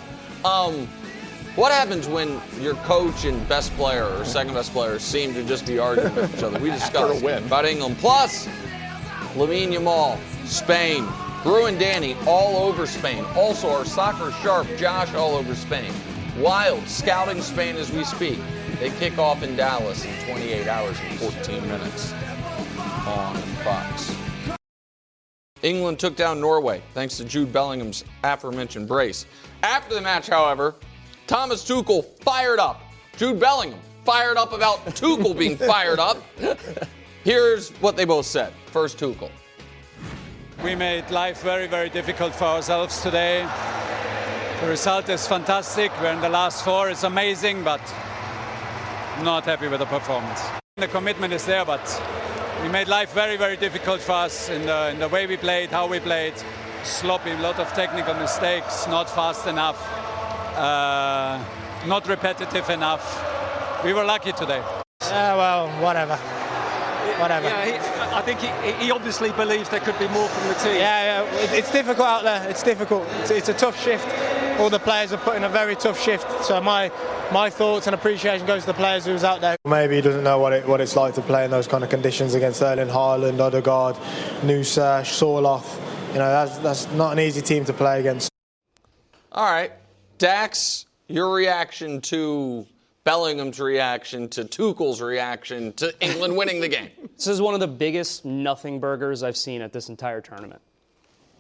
What happens when your coach and best player or second best player seem to just be arguing with each other? We discussed about England. Plus, Lamine Yamal, Spain, Brew and Danny all over Spain. Also, our soccer sharp Josh all over Spain. Wild scouting Spain as we speak. They kick off in Dallas in 28 hours and 14 minutes on Fox. England took down Norway thanks to Jude Bellingham's aforementioned brace. After the match, however, Thomas Tuchel fired up. Jude Bellingham fired up about Tuchel being fired up. Here's what they both said. First, Tuchel. We made life very, very difficult for ourselves today. The result is fantastic. We're in the last four. It's amazing, but I'm not happy with the performance. The commitment is there, but we made life very, very difficult for us in the way we played, how we played. Sloppy, a lot of technical mistakes, not fast enough, not repetitive enough. We were lucky today. Well, whatever. Yeah, I think he obviously believes there could be more from the team. Yeah, it's difficult out there. It's difficult. It's a tough shift. All the players are putting a very tough shift. So my thoughts and appreciation goes to the players who was out there. Maybe he doesn't know what it's like to play in those kind of conditions against Erling Haaland, Odegaard, Nusa, Sorloth. You know, that's not an easy team to play against. All right, Dax, your reaction to Bellingham's reaction to Tuchel's reaction to England winning the game. This is one of the biggest nothing burgers I've seen at this entire tournament.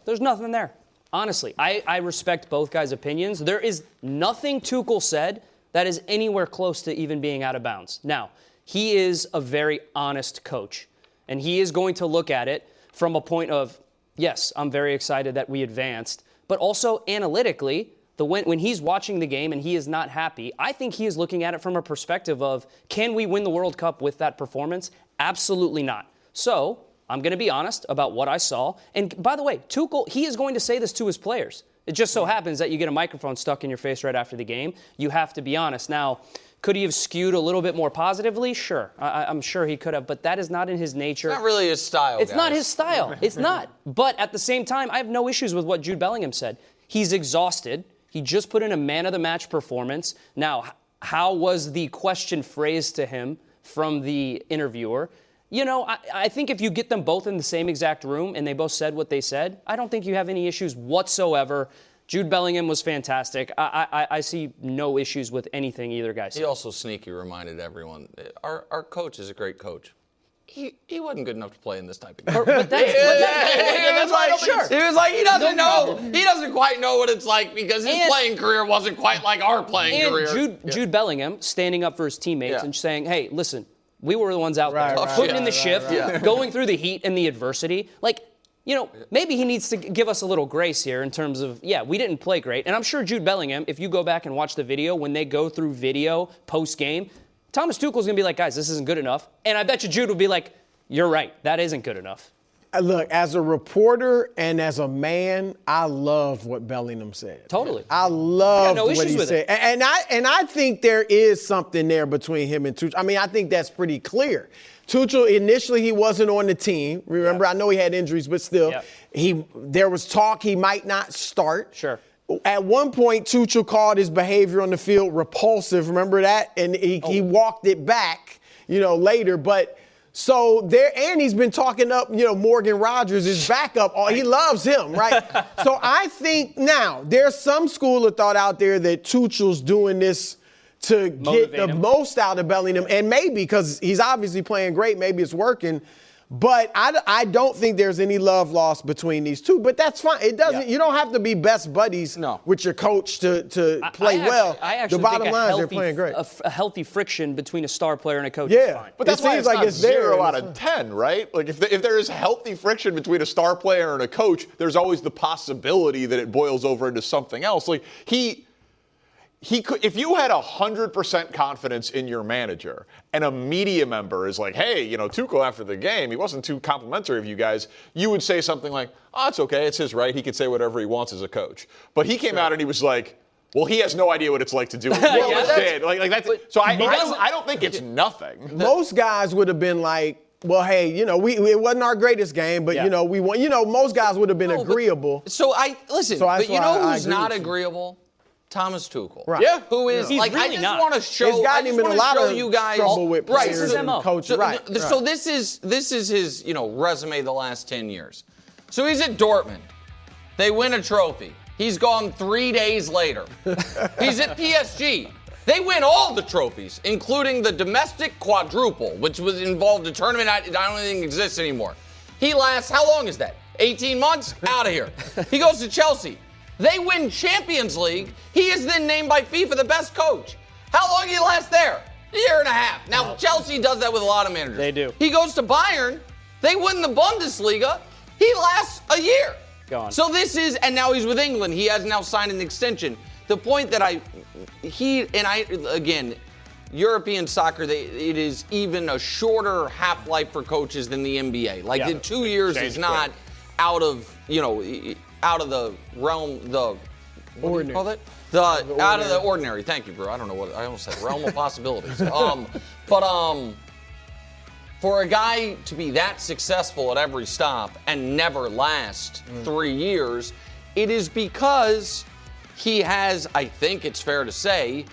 There's nothing there. Honestly, I respect both guys' opinions. There is nothing Tuchel said that is anywhere close to even being out of bounds. Now, he is a very honest coach, and he is going to look at it from a point of, yes, I'm very excited that we advanced, but also analytically, when he's watching the game and he is not happy, I think he is looking at it from a perspective of, can we win the World Cup with that performance? Absolutely not. So I'm going to be honest about what I saw. And by the way, Tuchel, he is going to say this to his players. It just so happens that you get a microphone stuck in your face right after the game. You have to be honest. Now, could he have skewed a little bit more positively? Sure. I'm sure he could have, but that is not in his nature. It's not really his style, It's not his style. It's not. But at the same time, I have no issues with what Jude Bellingham said. He's exhausted. He just put in a man-of-the-match performance. Now, how was the question phrased to him from the interviewer? You know, I think if you get them both in the same exact room and they both said what they said, I don't think you have any issues whatsoever. Jude Bellingham was fantastic. I see no issues with anything either guy said. He also sneaky reminded everyone, our coach is a great coach. He wasn't good enough to play in this type of game. But that's why I don't Sure. He was like, he doesn't know. problem. He doesn't quite know what it's like because his playing career wasn't quite like our playing career. Jude Bellingham standing up for his teammates and saying, hey, listen, we were the ones out there putting in the shift, going through the heat and the adversity. Like, you know, maybe he needs to give us a little grace here in terms of, we didn't play great. And I'm sure Jude Bellingham, if you go back and watch the video, when they go through video post-game, Thomas Tuchel's going to be like, guys, this isn't good enough. And I bet you Jude will be like, you're right, that isn't good enough. Look, as a reporter and as a man, I love what Bellingham said. Totally. I love what he said. It. And I think there is something there between him and Tuchel. I mean, I think that's pretty clear. Tuchel, initially, he wasn't on the team. Remember, I know he had injuries, but still, there was talk he might not start. Sure. At one point, Tuchel called his behavior on the field repulsive. Remember that? And he walked it back, later. But so there, and he's been talking up, Morgan Rodgers, his backup. He loves him, right? So I think now there's some school of thought out there that Tuchel's doing this to get the most out of Bellingham, and maybe because he's obviously playing great, maybe it's working. But I don't think there's any love lost between these two. But that's fine. It doesn't. You don't have to be best buddies with your coach to play well. I actually the bottom think line is they're playing great. A healthy friction between a star player and a coach is fine. But that's why seems it's like not it's there. 0 out of 10, right? Like if there is healthy friction between a star player and a coach, there's always the possibility that it boils over into something else. Like he could, if you had 100% confidence in your manager and a media member is like, hey, Tuchel after the game, he wasn't too complimentary of you guys, you would say something like, oh, it's okay, it's his right, he can say whatever he wants as a coach. But he came out and he was like, well, he has no idea what it's like to do it. So I don't think it's nothing. Most guys would have been like, well, hey, it wasn't our greatest game, but, we won. Most guys would have been agreeable. But you know who's not agreeable? Thomas Tuchel. Right. Yeah. Who is, He's like, really I just want to show, He's gotten him in a lot of you guys, trouble with players and coaches. So this is his, resume the last 10 years. So he's at Dortmund. They win a trophy. He's gone 3 days later. He's at PSG. They win all the trophies, including the domestic quadruple, which was involved a tournament I don't think exists anymore. He lasts, how long is that? 18 months? Out of here. He goes to Chelsea. They win Champions League. He is then named by FIFA the best coach. How long did he last there? A year and a half. Now, Chelsea does that with a lot of managers. They do. He goes to Bayern. They win the Bundesliga. He lasts a year. Gone. So this is, and now he's with England. He has now signed an extension. The point that again, European soccer, it is even a shorter half-life for coaches than the NBA. Like, the 2 years is not out of, out of the realm, what do you call it? Out of the ordinary. Thank you, bro. I don't know what I almost said. Realm of possibilities. For a guy to be that successful at every stop and never last 3 years, it is because he has, I think it's fair to say,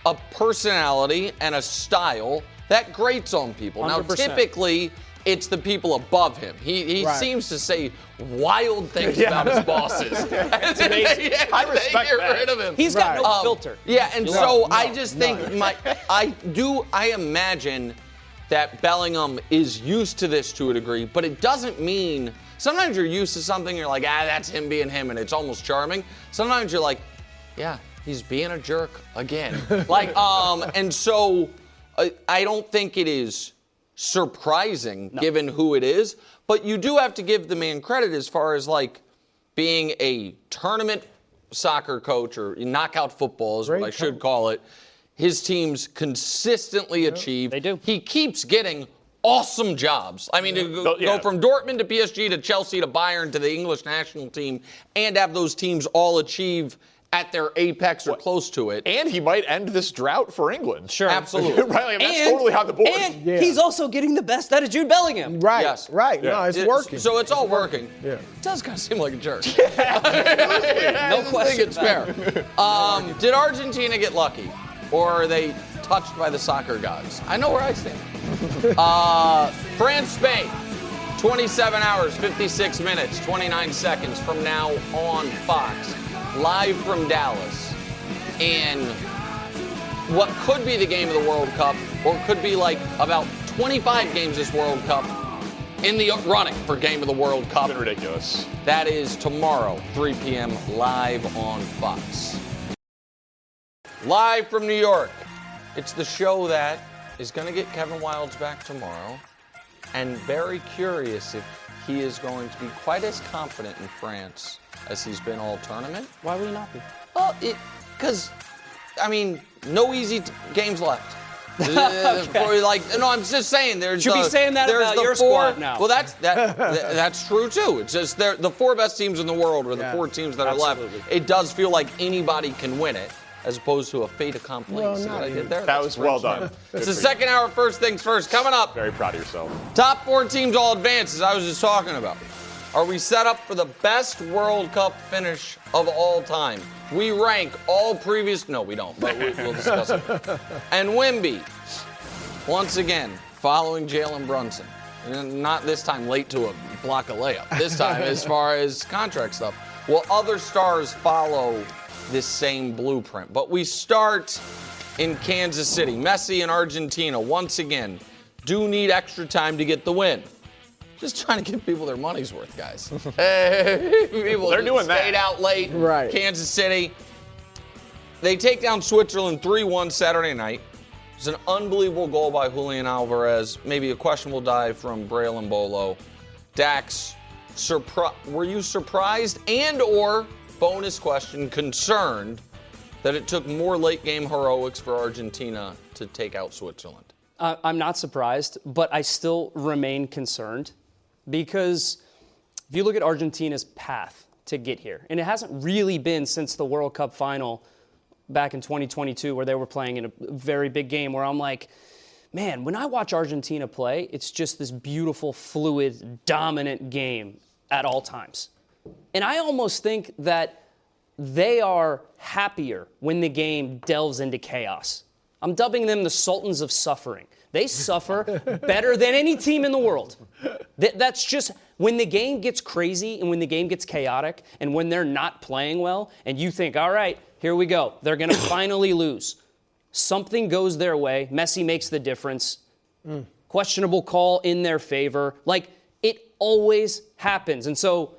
a personality and a style that grates on people. 100%. Now, typically, it's the people above him. He seems to say wild things about his bosses. It's amazing. I respect get rid of him. He's got no filter. Yeah, and I just think I imagine that Bellingham is used to this to a degree, but it doesn't mean sometimes you're used to something, you're like, that's him being him, and it's almost charming. Sometimes you're like, yeah, he's being a jerk again. And so I don't think it is surprising given who it is, but you do have to give the man credit as far as like being a tournament soccer coach or knockout football is what I should call it. His teams consistently achieve. They do. He keeps getting awesome jobs. I mean, to go from Dortmund to PSG to Chelsea to Bayern to the English national team and have those teams all achieve at their apex or close to it. And he might end this drought for England. Sure. Absolutely. Right, that's totally on the board. And he's also getting the best out of Jude Bellingham. Right. Yes. Right. Yeah. No, it's working. So it's all working. Yeah. It does kind of seem like a jerk. No I question. think it's fair. Did Argentina get lucky? Or are they touched by the soccer gods? I know where I stand. France, Spain. 27 hours, 56 minutes, 29 seconds from now on Fox. Live from Dallas. And what could be the game of the World Cup, or could be like about 25 games this World Cup, in the running for Game of the World Cup. It's been ridiculous. That is tomorrow, 3 p.m. live on Fox. Live from New York. It's the show that is going to get Kevin Wildes back tomorrow. And very curious if he is going to be quite as confident in France as he's been all tournament. Why would he not be? Well, because, no easy games left. Okay. I'm just saying. There's Should be saying that about your squad now. Well, that's true too. It's just the 4 best teams in the world are the 4 teams that are left. It does feel like anybody can win it, as opposed to a fait accompli. Well, See what I did there? That was well done. It's the second hour. First things first. Coming up. Very proud of yourself. Top 4 teams all advanced, as I was just talking about. Are we set up for the best World Cup finish of all time? We rank all previous... No, we don't, but we'll discuss it. And Wemby, once again, following Jalen Brunson. Not this time late to a block a layup. This time as far as contract stuff. Will other stars follow this same blueprint? But we start in Kansas City. Messi and Argentina, once again, do need extra time to get the win. Just trying to give people their money's worth, guys. People They're doing that. Stayed out late. Right. Kansas City. They take down Switzerland 3-1 Saturday night. It's an unbelievable goal by Julian Alvarez. Maybe a questionable dive from Braylon Bolo. Dax, were you surprised and or, bonus question, concerned that it took more late-game heroics for Argentina to take out Switzerland? I'm not surprised, but I still remain concerned. Because if you look at Argentina's path to get here, and it hasn't really been since the World Cup final back in 2022 where they were playing in a very big game where I'm like, man, when I watch Argentina play, it's just this beautiful, fluid, dominant game at all times. And I almost think that they are happier when the game delves into chaos. I'm dubbing them the Sultans of Suffering. They suffer better than any team in the world. That's just when the game gets crazy and when the game gets chaotic and when they're not playing well and you think, all right, here we go. They're going to finally lose. Something goes their way. Messi makes the difference. Questionable call in their favor. Like, it always happens. And so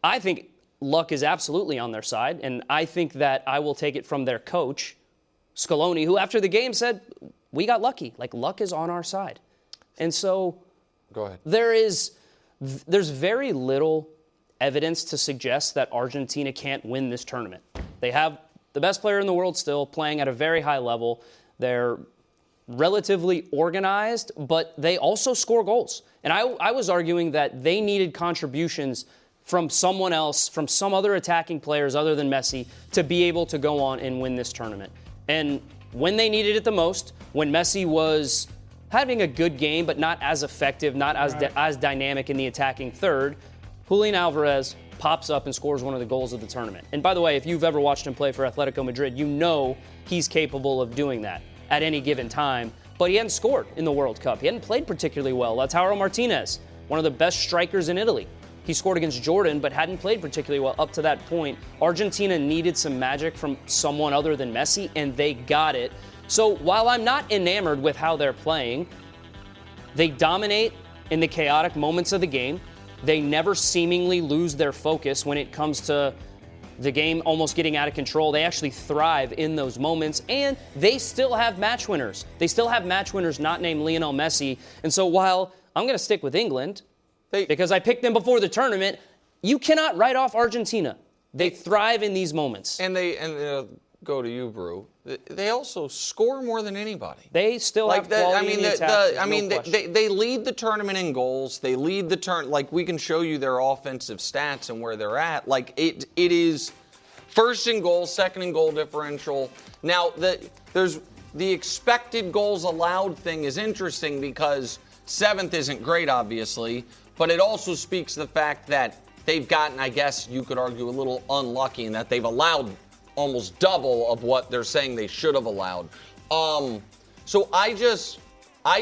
I think luck is absolutely on their side. And I think that I will take it from their coach, Scaloni, who after the game said, we got lucky. Like, luck is on our side. And so go ahead. There's very little evidence to suggest that Argentina can't win this tournament. They have the best player in the world still playing at a very high level. They're relatively organized, but they also score goals. And I was arguing that they needed contributions from someone else, from some other attacking players other than Messi, to be able to go on and win this tournament. And when they needed it the most, when Messi was having a good game but not as effective, not as dynamic in the attacking third, Julian Alvarez pops up and scores one of the goals of the tournament. And by the way, if you've ever watched him play for Atletico Madrid, you know he's capable of doing that at any given time. But he hadn't scored in the World Cup. He hadn't played particularly well. Lautaro Martinez, one of the best strikers in Italy. He scored against Jordan, but hadn't played particularly well up to that point. Argentina needed some magic from someone other than Messi, and they got it. So while I'm not enamored with how they're playing, they dominate in the chaotic moments of the game. They never seemingly lose their focus when it comes to the game almost getting out of control. They actually thrive in those moments, and they still have match winners. They still have match winners not named Lionel Messi. And so while I'm going to stick with England, because I picked them before the tournament, you cannot write off Argentina. They thrive in these moments. And go to you, Brew. They also score more than anybody. They still have quality in the attack. They lead the tournament in goals. They lead the turn. Like, we can show you their offensive stats and where they're at. Like, it is first in goals, second in goal differential. Now, there's the expected goals allowed thing is interesting because seventh isn't great, obviously, but it also speaks to the fact that they've gotten, I guess you could argue, a little unlucky in that they've allowed almost double of what they're saying they should have allowed. So I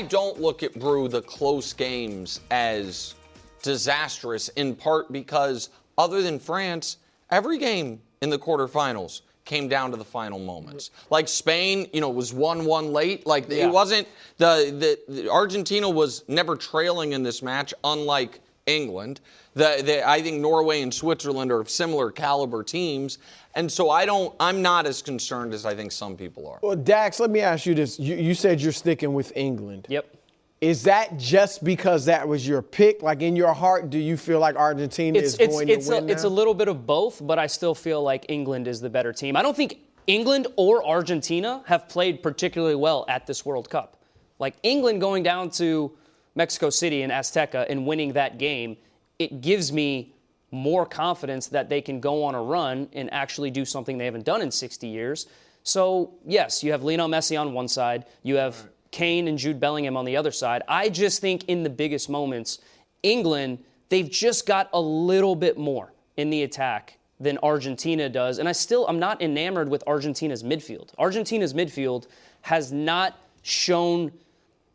don't look at, Brew, the close games as disastrous, in part because other than France, every game in the quarterfinals came down to the final moments. Like Spain, was 1-1 late. Like it wasn't the Argentina was never trailing in this match, unlike England. I think Norway and Switzerland are similar caliber teams. And so I'm not as concerned as I think some people are. Well, Dax, let me ask you this. You said you're sticking with England. Yep. Is that just because that was your pick? Like in your heart, do you feel like Argentina is going to win now? It's a little bit of both, but I still feel like England is the better team. I don't think England or Argentina have played particularly well at this World Cup. Like England going down to Mexico City and Azteca and winning that game, it gives me more confidence that they can go on a run and actually do something they haven't done in 60 years. So, yes, you have Lionel Messi on one side. You have Kane and Jude Bellingham on the other side. I just think in the biggest moments, England, they've just got a little bit more in the attack than Argentina does. And I'm not enamored with Argentina's midfield. Argentina's midfield has not shown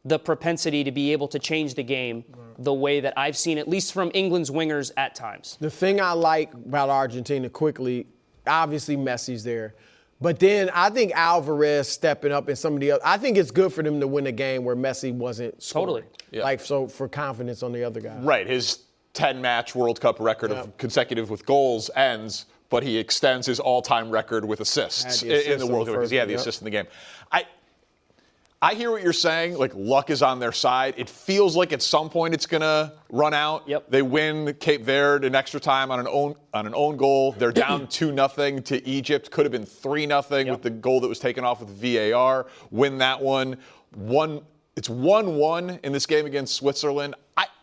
the propensity to be able to change the game the way that I've seen, at least from England's wingers at times. The thing I like about Argentina quickly, obviously Messi's there, but then I think Alvarez stepping up and some of the other, I think it's good for them to win a game where Messi wasn't scoring. Totally. Yeah. Like, so for confidence on the other guy. Right. His 10-match World Cup record of consecutive with goals ends, but he extends his all-time record with assists in the World Cup because he had the assist in the game. I hear what you're saying. Like, luck is on their side. It feels like at some point it's going to run out. Yep. They win Cape Verde in extra time on an own goal. They're down 2-0 to Egypt. Could have been 3-0 with the goal that was taken off with VAR. Win that one. It's 1-1 in this game against Switzerland.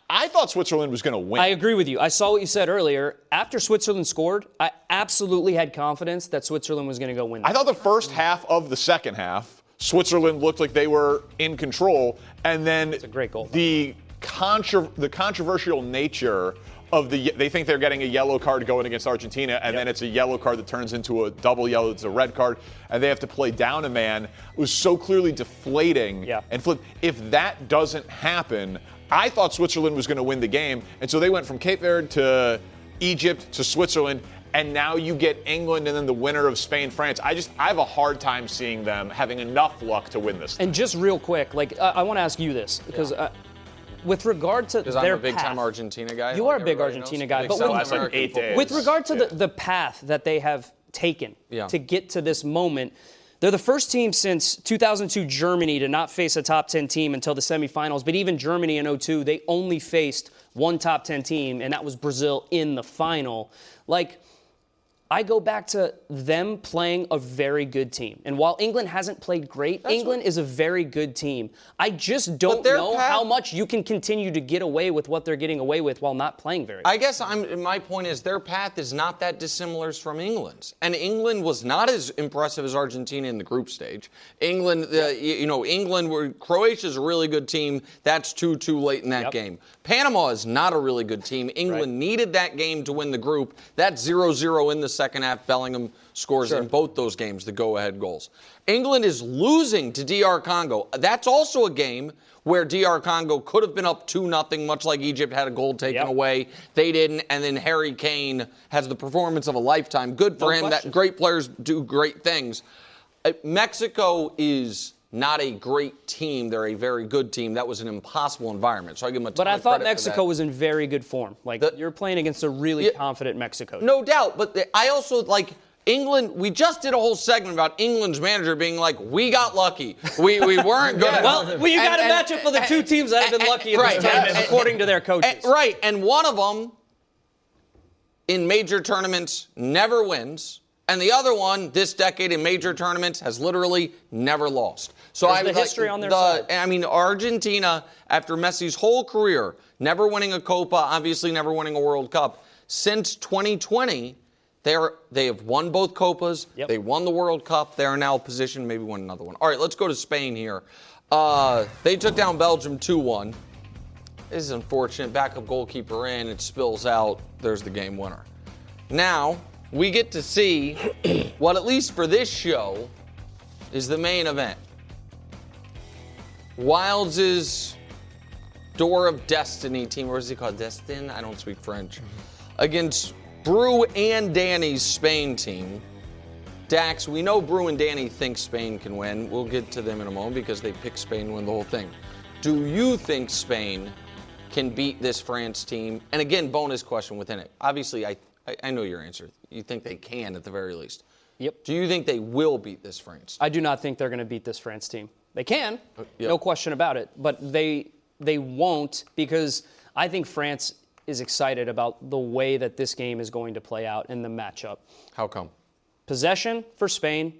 I thought Switzerland was going to win. I agree with you. I saw what you said earlier. After Switzerland scored, I absolutely had confidence that Switzerland was going to go win. I thought the first half of the second half, Switzerland looked like they were in control, and then it's a great goal. The controversial nature of they think they're getting a yellow card going against Argentina, and then it's a yellow card that turns into a double yellow. It's a red card, and they have to play down a man. It was so clearly deflating and flipped. If that doesn't happen, I thought Switzerland was going to win the game, and so they went from Cape Verde to Egypt to Switzerland. And now you get England and then the winner of Spain-France. I have a hard time seeing them having enough luck to win this thing. And just real quick, I want to ask you this, because with regard to their I'm a big-time path, Argentina guy. You are a big Argentina guy. But with regard to the path that they have taken to get to this moment, they're the first team since 2002 Germany to not face a top 10 team until the semifinals. But even Germany in 2002, they only faced one top 10 team, and that was Brazil in the final. I go back to them playing a very good team. And while England hasn't played great, England is a very good team. I just don't know how much you can continue to get away with what they're getting away with while not playing very well. I guess my point is their path is not that dissimilar from England's. And England was not as impressive as Argentina in the group stage. Croatia's a really good team. That's 2-2 late in that game. Panama is not a really good team. England needed that game to win the group. That's 0-0 in the second half. Bellingham scores in both those games, the go-ahead goals. England is losing to DR Congo. That's also a game where DR Congo could have been up 2-0, much like Egypt had a goal taken away. They didn't, and then Harry Kane has the performance of a lifetime. Good for him. That great players do great things. Mexico is not a great team. They're a very good team. That was an impossible environment. So I give them a ton of credit for that. But I thought Mexico was in very good form. You're playing against a really confident Mexico team. No doubt. But I also, England, we just did a whole segment about England's manager being like, we got lucky. We weren't good. Well, you got to match up with the two teams that have been lucky in this tournament, according to their coaches. Right. And one of them, in major tournaments, never wins. And the other one, this decade in major tournaments, has literally never lost. So There's the history on their side. I mean, Argentina, after Messi's whole career, never winning a Copa, obviously never winning a World Cup, since 2020, they have won both Copas. They won the World Cup. They are now positioned, maybe win another one. All right, let's go to Spain here. They took down Belgium 2-1. This is unfortunate. Backup goalkeeper in. It spills out. There's the game winner. Now, we get to see what, at least for this show, is the main event. Wilds' Door of Destiny team, or is he called Destin? I don't speak French. Against Brew and Danny's Spain team. Dax, we know Brew and Danny think Spain can win. We'll get to them in a moment because they picked Spain to win the whole thing. Do you think Spain can beat this France team? And again, bonus question within it. Obviously, I know your answer. You think they can at the very least. Yep. Do you think they will beat this France team? I do not think they're going to beat this France team. They can, no question about it. But they won't, because I think France is excited about the way that this game is going to play out in the matchup. How come? Possession for Spain,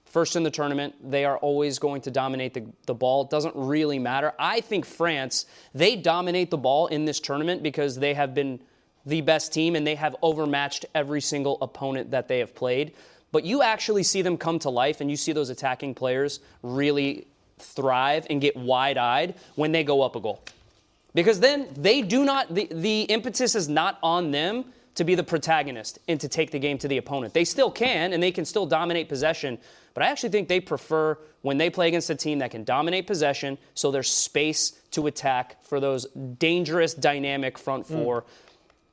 first in the tournament. They are always going to dominate the ball. It doesn't really matter. I think France, they dominate the ball in this tournament because they have been the best team and they have overmatched every single opponent that they have played. But you actually see them come to life and you see those attacking players really thrive and get wide-eyed when they go up a goal. Because then they do not, the impetus is not on them to be the protagonist and to take the game to the opponent. They still can, and they can still dominate possession, but I actually think they prefer when they play against a team that can dominate possession, so there's space to attack for those dangerous, dynamic front four.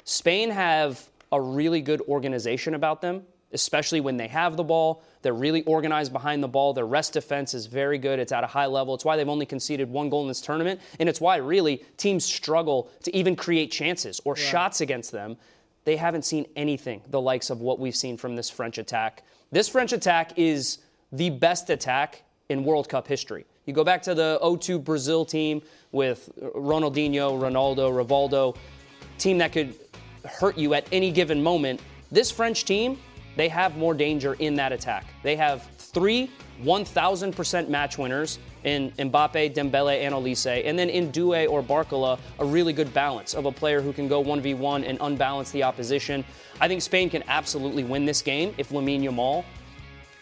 Spain have a really good organization about them, especially when they have the ball. They're really organized behind the ball. Their rest defense is very good. It's at a high level. It's why they've only conceded 1 goal in this tournament, and it's why, really, teams struggle to even create chances or shots against them. They haven't seen anything the likes of what we've seen from this French attack. This French attack is the best attack in World Cup history. You go back to the 0-2 Brazil team with Ronaldinho, Ronaldo, Rivaldo, team that could hurt you at any given moment. This French team, they have more danger in that attack. They have 3 1,000% match winners in Mbappe, Dembele, and Olise, and then in Doué or Barcola, a really good balance of a player who can go 1v1 and unbalance the opposition. I think Spain can absolutely win this game if Lamine Yamal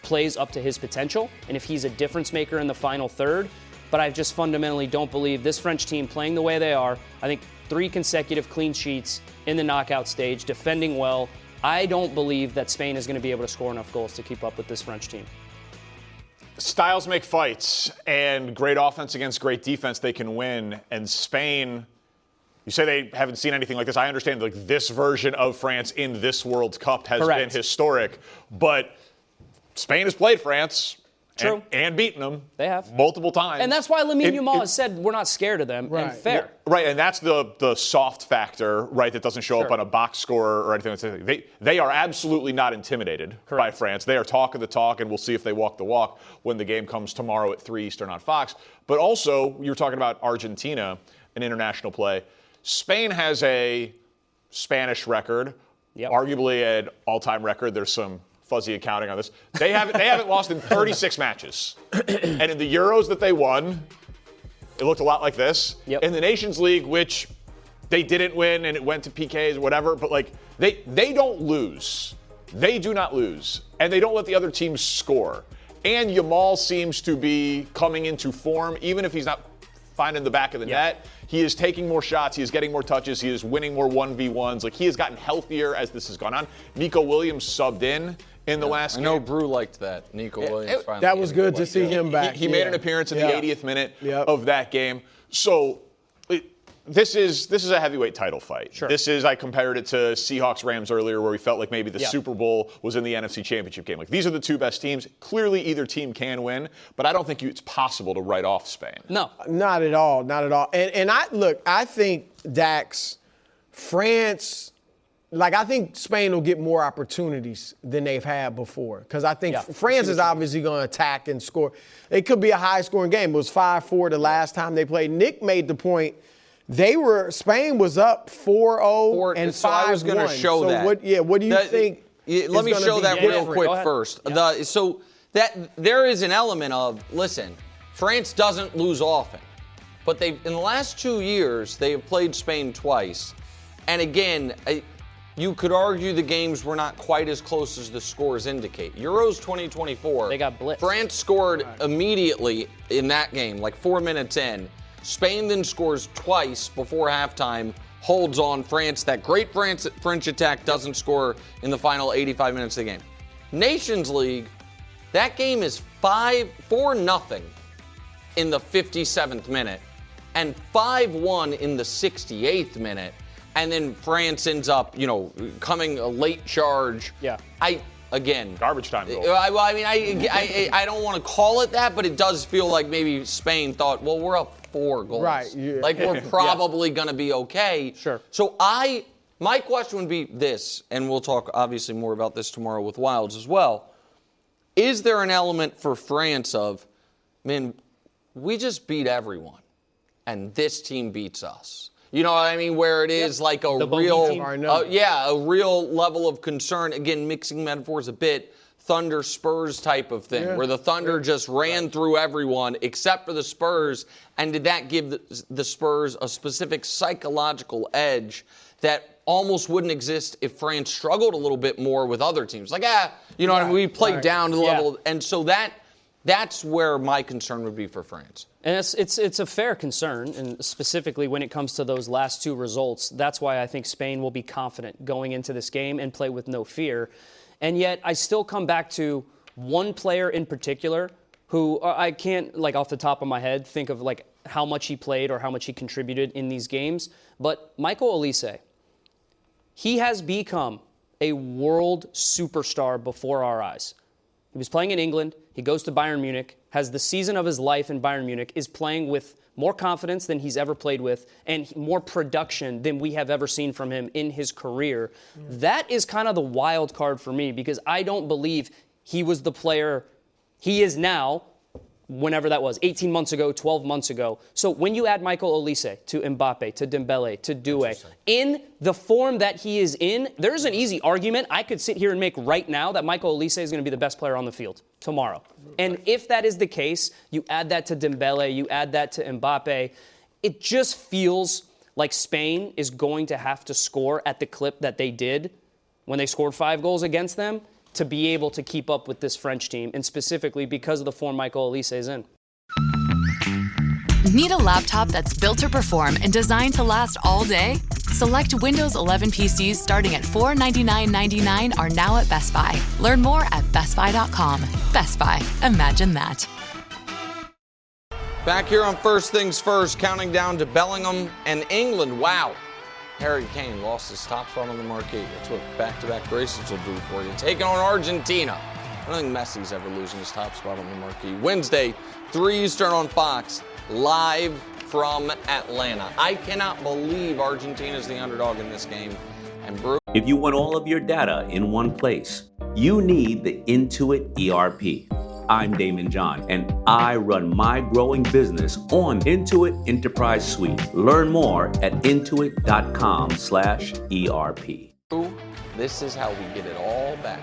plays up to his potential and if he's a difference maker in the final third. But I just fundamentally don't believe this French team playing the way they are. I think 3 consecutive clean sheets in the knockout stage, defending well. I don't believe that Spain is going to be able to score enough goals to keep up with this French team. Styles make fights, and great offense against great defense, they can win. And Spain, you say they haven't seen anything like this. I understand like this version of France in this World Cup has been historic, but Spain has played France. True. And beaten them. They have. Multiple times. And that's why Lamine Yamal has said we're not scared of them. And fair. Right, and that's the soft factor, right, that doesn't show up on a box score or anything. They are absolutely not intimidated by France. They are talking the talk, and we'll see if they walk the walk when the game comes tomorrow at 3 Eastern on Fox. But also, you were talking about Argentina in international play. Spain has a Spanish record, arguably an all-time record. There's some fuzzy accounting on this. They haven't lost in 36 matches. And in the Euros that they won, it looked a lot like this. In the Nations League, which they didn't win and it went to PKs or whatever, but like they don't lose. They do not lose. And they don't let the other teams score. And Yamal seems to be coming into form, even if he's not finding the back of the net. He is taking more shots. He is getting more touches. He is winning more 1v1s. Like, he has gotten healthier as this has gone on. Nico Williams subbed in the last game. I know Brew liked that. Nico Williams. That was good to see him back. He made an appearance in the 80th minute of that game. So this is a heavyweight title fight. Sure. I compared it to Seahawks-Rams earlier, where we felt like maybe the Super Bowl was in the NFC Championship game. Like, these are the 2 best teams. Clearly, either team can win, but I don't think it's possible to write off Spain. No. Not at all. Not at all. And I think, Dax, France, I think Spain will get more opportunities than they've had before. Because I think France is obviously going to attack and score. It could be a high-scoring game. It was 5-4 the last time they played. Nick made the point. Spain was up 4-0 and 5-1. So I was going to show that. What do you think? Let me show that real quick first. So that there is an element of, listen, France doesn't lose often. But in the last 2 years, they have played Spain twice. And again, you could argue the games were not quite as close as the scores indicate. Euros 2024. They got blitzed. France scored immediately in that game, like 4 minutes in. Spain then scores twice before halftime, holds on. France, that great French attack, doesn't score in the final 85 minutes of the game. Nations League, that game is 4-0 in the 57th minute and 5-1 in the 68th minute. And then France ends up, coming a late charge. Yeah. again. Garbage time goal. I don't want to call it that, but it does feel like maybe Spain thought, well, we're up 4 goals. Right. Yeah. Like, we're probably going to be okay. Sure. So my question would be this, and we'll talk obviously more about this tomorrow with Wilds as well. Is there an element for France of, man, we just beat everyone, and this team beats us? You know what I mean? Where it is like a real level of concern. Again, mixing metaphors a bit. Thunder Spurs type of thing, where the Thunder just ran through everyone except for the Spurs. And did that give the Spurs a specific psychological edge that almost wouldn't exist if France struggled a little bit more with other teams? Like, you know what I mean? We played down to the level. And so that's where my concern would be for France. And it's a fair concern, and specifically when it comes to those last 2 results. That's why I think Spain will be confident going into this game and play with no fear. And yet I still come back to one player in particular who I can't, like, off the top of my head, think of, like, how much he played or how much he contributed in these games. But Michael Olise, he has become a world superstar before our eyes. He was playing in England. He goes to Bayern Munich, has the season of his life in Bayern Munich, is playing with more confidence than he's ever played with, and more production than we have ever seen from him in his career. That is kind of the wild card for me, because I don't believe he was the player he is now, whenever that was, 18 months ago, 12 months ago. So when you add Michael Olise to Mbappe, to Dembele, to Doué, in the form that he is in, there's an easy argument I could sit here and make right now that Michael Olise is going to be the best player on the field tomorrow. And if that is the case, you add that to Dembele, you add that to Mbappe, it just feels like Spain is going to have to score at the clip that they did when they scored 5 goals against them to be able to keep up with this French team, and specifically because of the form Michael Olise is in. Need a laptop that's built to perform and designed to last all day? Select Windows 11 PCs starting at $499.99 are now at Best Buy. Learn more at bestbuy.com. Best Buy. Imagine that. Back here on First Things First, counting down to Bellingham and England. Wow. Harry Kane lost his top spot on the marquee. That's what back-to-back bracelets will do for you. Taking on Argentina. I don't think Messi's ever losing his top spot on the marquee. Wednesday, 3 Eastern on Fox, live from Atlanta. I cannot believe Argentina's the underdog in this game. And if you want all of your data in one place, you need the Intuit ERP. I'm Damon John, and I run my growing business on Intuit Enterprise Suite. Learn more at intuit.com/ERP. This is how we get it all back.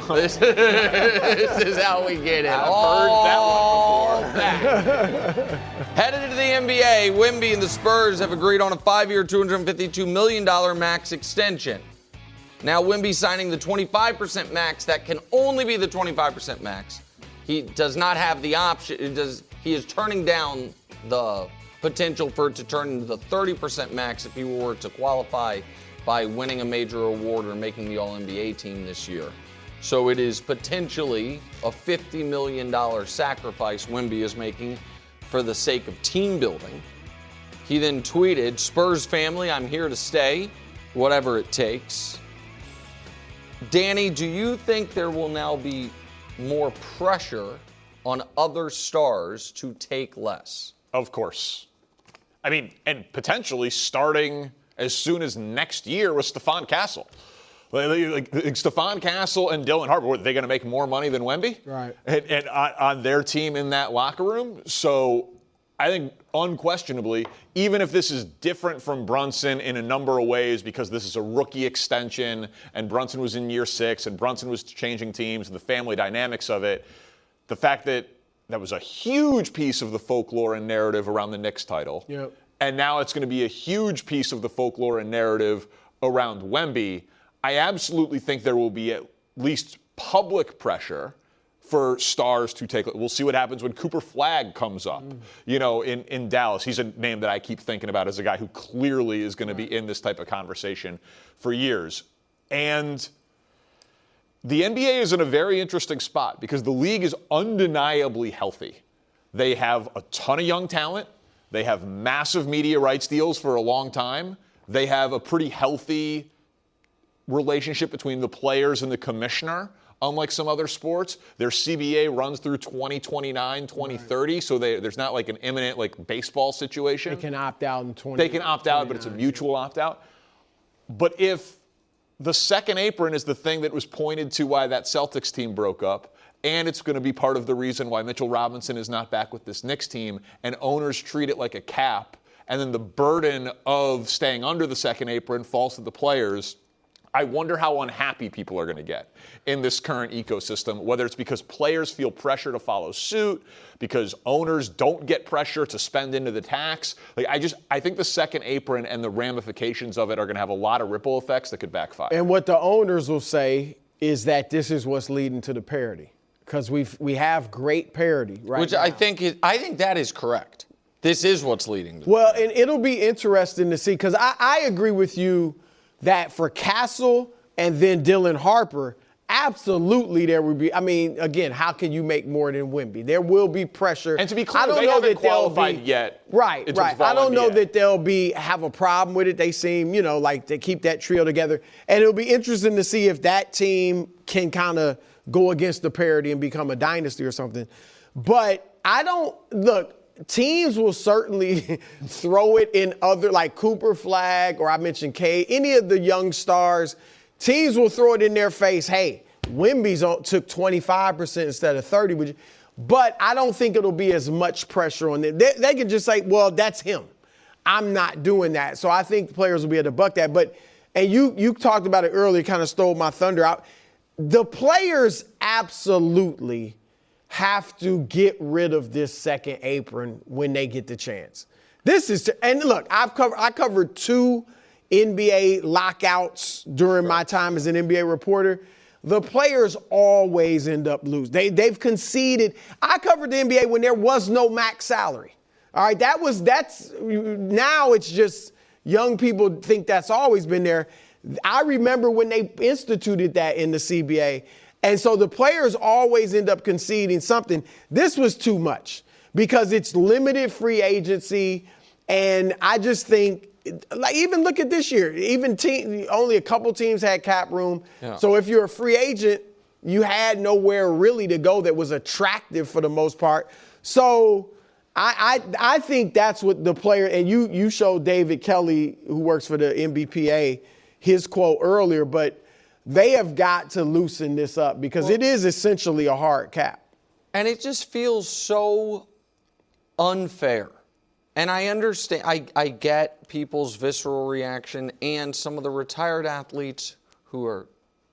This is how we get it all back. Headed into the NBA, Wemby and the Spurs have agreed on a 5-year, $252 million max extension. Now, Wemby signing the 25% max. That can only be the 25% max. He does not have the option. He is turning down the potential for it to turn into the 30% max if he were to qualify by winning a major award or making the All-NBA team this year. So it is potentially a $50 million sacrifice Wemby is making for the sake of team building. He then tweeted, "Spurs family, I'm here to stay, whatever it takes." Danny, do you think there will now be more pressure on other stars to take less? Of course. I mean, and potentially starting as soon as next year with Stephon Castle. Like Stephon Castle and Dylan Harper, are they going to make more money than Wemby? Right. And on their team in that locker room? So I think unquestionably, even if this is different from Brunson in a number of ways because this is a rookie extension and Brunson was in year 6 and Brunson was changing teams and the family dynamics of it, the fact that that was a huge piece of the folklore and narrative around the Knicks title. Yep. And now it's going to be a huge piece of the folklore and narrative around Wemby. I absolutely think there will be at least public pressure for stars to take. We'll see what happens when Cooper Flagg comes up, in Dallas. He's a name that I keep thinking about as a guy who clearly is going to be in this type of conversation for years. And the NBA is in a very interesting spot because the league is undeniably healthy. They have a ton of young talent. They have massive media rights deals for a long time. They have a pretty healthy relationship between the players and the commissioner. Unlike some other sports, their CBA runs through 2029, 2030, so there's not like an imminent like baseball situation. They can opt out in 20. They can opt out, but it's a mutual opt-out. But if the second apron is the thing that was pointed to why that Celtics team broke up, and it's going to be part of the reason why Mitchell Robinson is not back with this Knicks team, and owners treat it like a cap, and then the burden of staying under the second apron falls to the players, I wonder how unhappy people are going to get in this current ecosystem, whether it's because players feel pressure to follow suit, because owners don't get pressure to spend into the tax. I think the second apron and the ramifications of it are going to have a lot of ripple effects that could backfire. And what the owners will say is that this is what's leading to the parity, because we have great parity right Which now. I think that is correct. This is what's leading to Well, and it'll be interesting to see, because I agree with you that for Castle and then Dylan Harper, absolutely there would be. I mean, again, how can you make more than Wemby? There will be pressure. And to be clear, I don't they know haven't that qualified yet. Right. I don't know that they'll have a problem with it. They seem, like they keep that trio together. And it'll be interesting to see if that team can kind of go against the parity and become a dynasty or something. But teams will certainly throw it in other, like Cooper Flag, or I mentioned K, any of the young stars. Teams will throw it in their face. Hey, Wemby's took 25% instead of 30%. But I don't think it'll be as much pressure on them. They can just say, well, that's him. I'm not doing that. So I think the players will be able to buck that. And you talked about it earlier, kind of stole my thunder out. The players absolutely have to get rid of this second apron when they get the chance. And look, I covered 2 NBA lockouts during my time as an NBA reporter. The players always end up losing. They've conceded. I covered the NBA when there was no max salary. All right, now it's just young people think that's always been there. I remember when they instituted that in the CBA. And so the players always end up conceding something. This was too much because it's limited free agency. And I just think, even look at this year. Only a couple teams had cap room. Yeah. So if you're a free agent, you had nowhere really to go that was attractive for the most part. So I think that's what the player, and you showed David Kelly, who works for the NBPA, his quote earlier, but they have got to loosen this up because it is essentially a hard cap. And it just feels so unfair. And I understand, I get people's visceral reaction and some of the retired athletes who are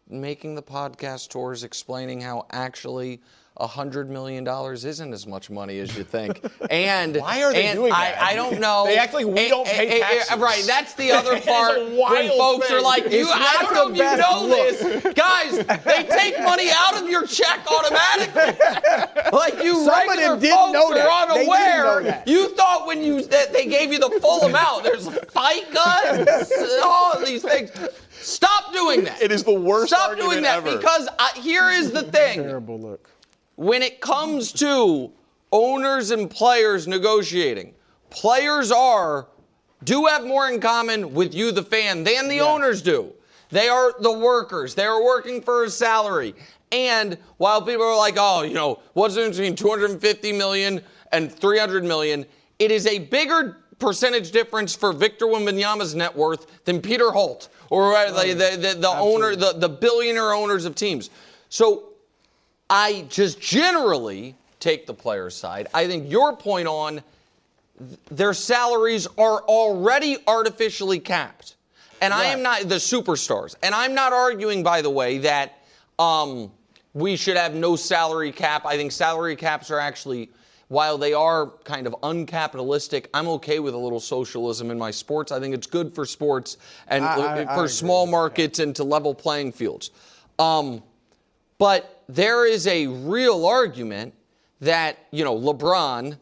making the podcast tours explaining how actually $100 million isn't as much money as you think. And why are they doing that? I don't know. They act like we don't pay taxes. Right, that's the other part when folks are like, I don't know if you know this. Guys, they take money out of your check automatically. Like you regular folks are unaware. You thought when they gave you the full amount, there's paycut, all these things. Stop doing that. It is the worst argument ever. Stop doing that because here is the thing. Terrible look. When it comes to owners and players negotiating, players do have more in common with you, the fan, than the owners do. They are the workers. They are working for a salary. And while people are like, what's the difference between $250 million and $300 million, it is a bigger percentage difference for Victor Wembanyama's net worth than Peter Holt or the owner, the billionaire owners of teams. So I just generally take the player's side. I think your point on their salaries are already artificially capped. And I am not the superstars. And I'm not arguing, by the way, that we should have no salary cap. I think salary caps are actually, while they are kind of uncapitalistic, I'm okay with a little socialism in my sports. I think it's good for sports and for small markets and to level playing fields. But there is a real argument that, LeBron,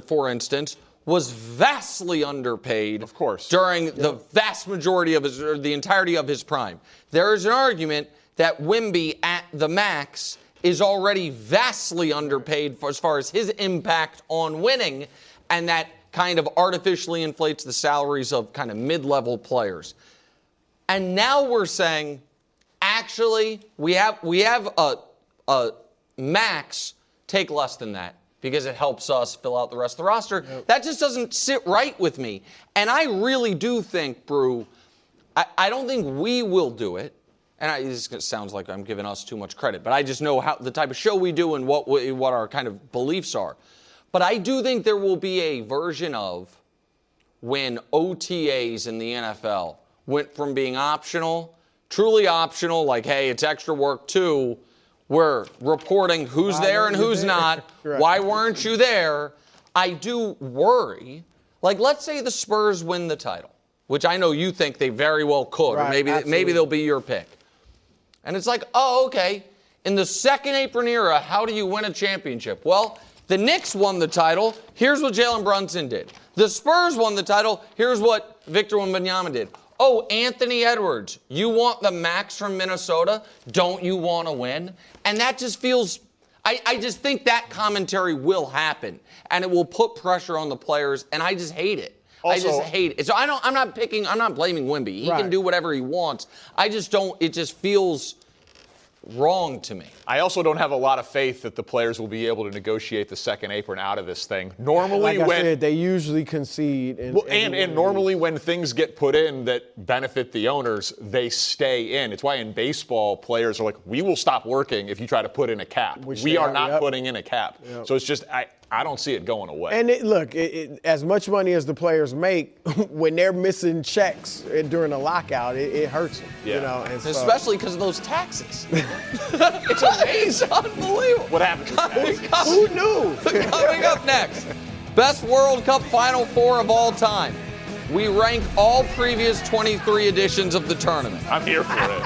for instance, was vastly underpaid. Of course. During the vast majority of the entirety of his prime. There is an argument that Wemby at the max is already vastly underpaid as far as his impact on winning, and that kind of artificially inflates the salaries of kind of mid-level players. And now we're saying, actually, we have a max take less than that because it helps us fill out the rest of the roster. Yep. That just doesn't sit right with me. And I really do think, Brew, I don't think we will do it. And this sounds like I'm giving us too much credit, but I just know how the type of show we do and what our kind of beliefs are. But I do think there will be a version of when OTAs in the NFL went from being optional, truly optional, like, hey, it's extra work, to we're reporting who's there and who's not. Right. Why weren't you there? I do worry. Like, let's say the Spurs win the title, which I know you think they very well could, right, or maybe they'll be your pick. And it's like, oh, okay, in the second apron era, how do you win a championship? Well, the Knicks won the title. Here's what Jalen Brunson did. The Spurs won the title. Here's what Victor Wembanyama did. Oh, Anthony Edwards, you want the max from Minnesota? Don't you want to win? And that just feels, I just think that commentary will happen, and it will put pressure on the players, and I just hate it. Also, I just hate it. So I'm not blaming Wemby. He can do whatever he wants. I just don't, it just feels wrong to me. I also don't have a lot of faith that the players will be able to negotiate the second apron out of this thing. Normally, like I said, they usually concede. And normally when things get put in that benefit the owners, they stay in. It's why in baseball, players are like, we will stop working if you try to put in a cap. We are not putting in a cap. Yep. So it's just, I don't see it going away. And look, as much money as the players make, when they're missing checks during a lockout, it hurts them. Yeah. You know, and so, especially because of those taxes. It's amazing, unbelievable. What happened? Who knew? Coming up next, best World Cup Final Four of all time. We rank all previous 23 editions of the tournament. I'm here for it.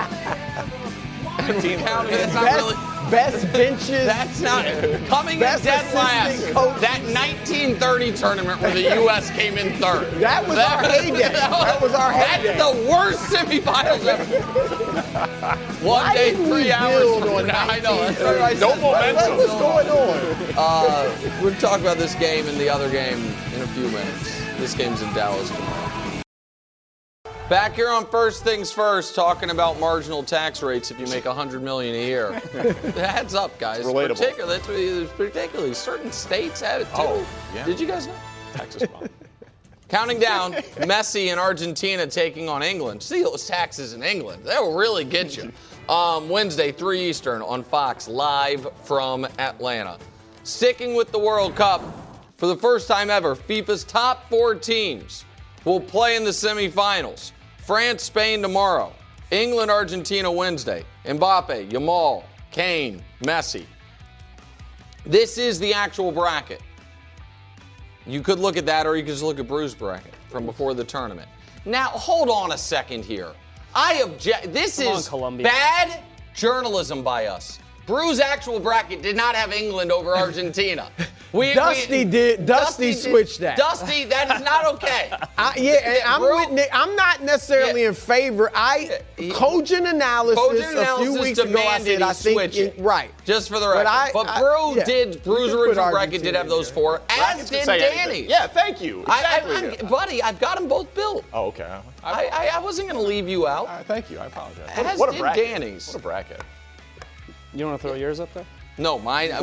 And we're counting it. It's not really. Best benches. That's not coming in dead last. That 1930 tournament where the U.S. came in third. That was our heyday. That was our heyday. That's the worst semifinals ever. One day, 3 hours. I know. That's what I said. No momentum. What's going on? We'll talk about this game and the other game in a few minutes. This game's in Dallas tomorrow. Back here on First Things First, talking about marginal tax rates if you make $100 million a year. Heads up, guys. Relatable. Particularly, certain states have it too. Oh, yeah. Did you guys know? Texas bomb. Counting down, Messi and Argentina taking on England. See those taxes in England. They'll really get you. Wednesday, 3 Eastern on Fox, live from Atlanta. Sticking with the World Cup, for the first time ever, FIFA's top 4 teams will play in the semifinals. France, Spain tomorrow. England, Argentina Wednesday. Mbappe, Yamal, Kane, Messi. This is the actual bracket. You could look at that, or you could just look at Brew's bracket from before the tournament. Now, hold on a second here. I object. This is bad journalism by us. Brew's actual bracket did not have England over Argentina. Dusty switched that. Dusty, that is not okay. I'm with Nick. I'm not necessarily in favor. Cogent analysis a few weeks ago, I said I think right. Just for the record. But Brew's original bracket did have those 4, as did Danny. Yeah, thank you. Exactly. Buddy, I've got them both built. Oh, okay. I wasn't going to leave you out. Thank you. I apologize. As did Danny's. What a bracket. You want to throw yours up there? No, mine. I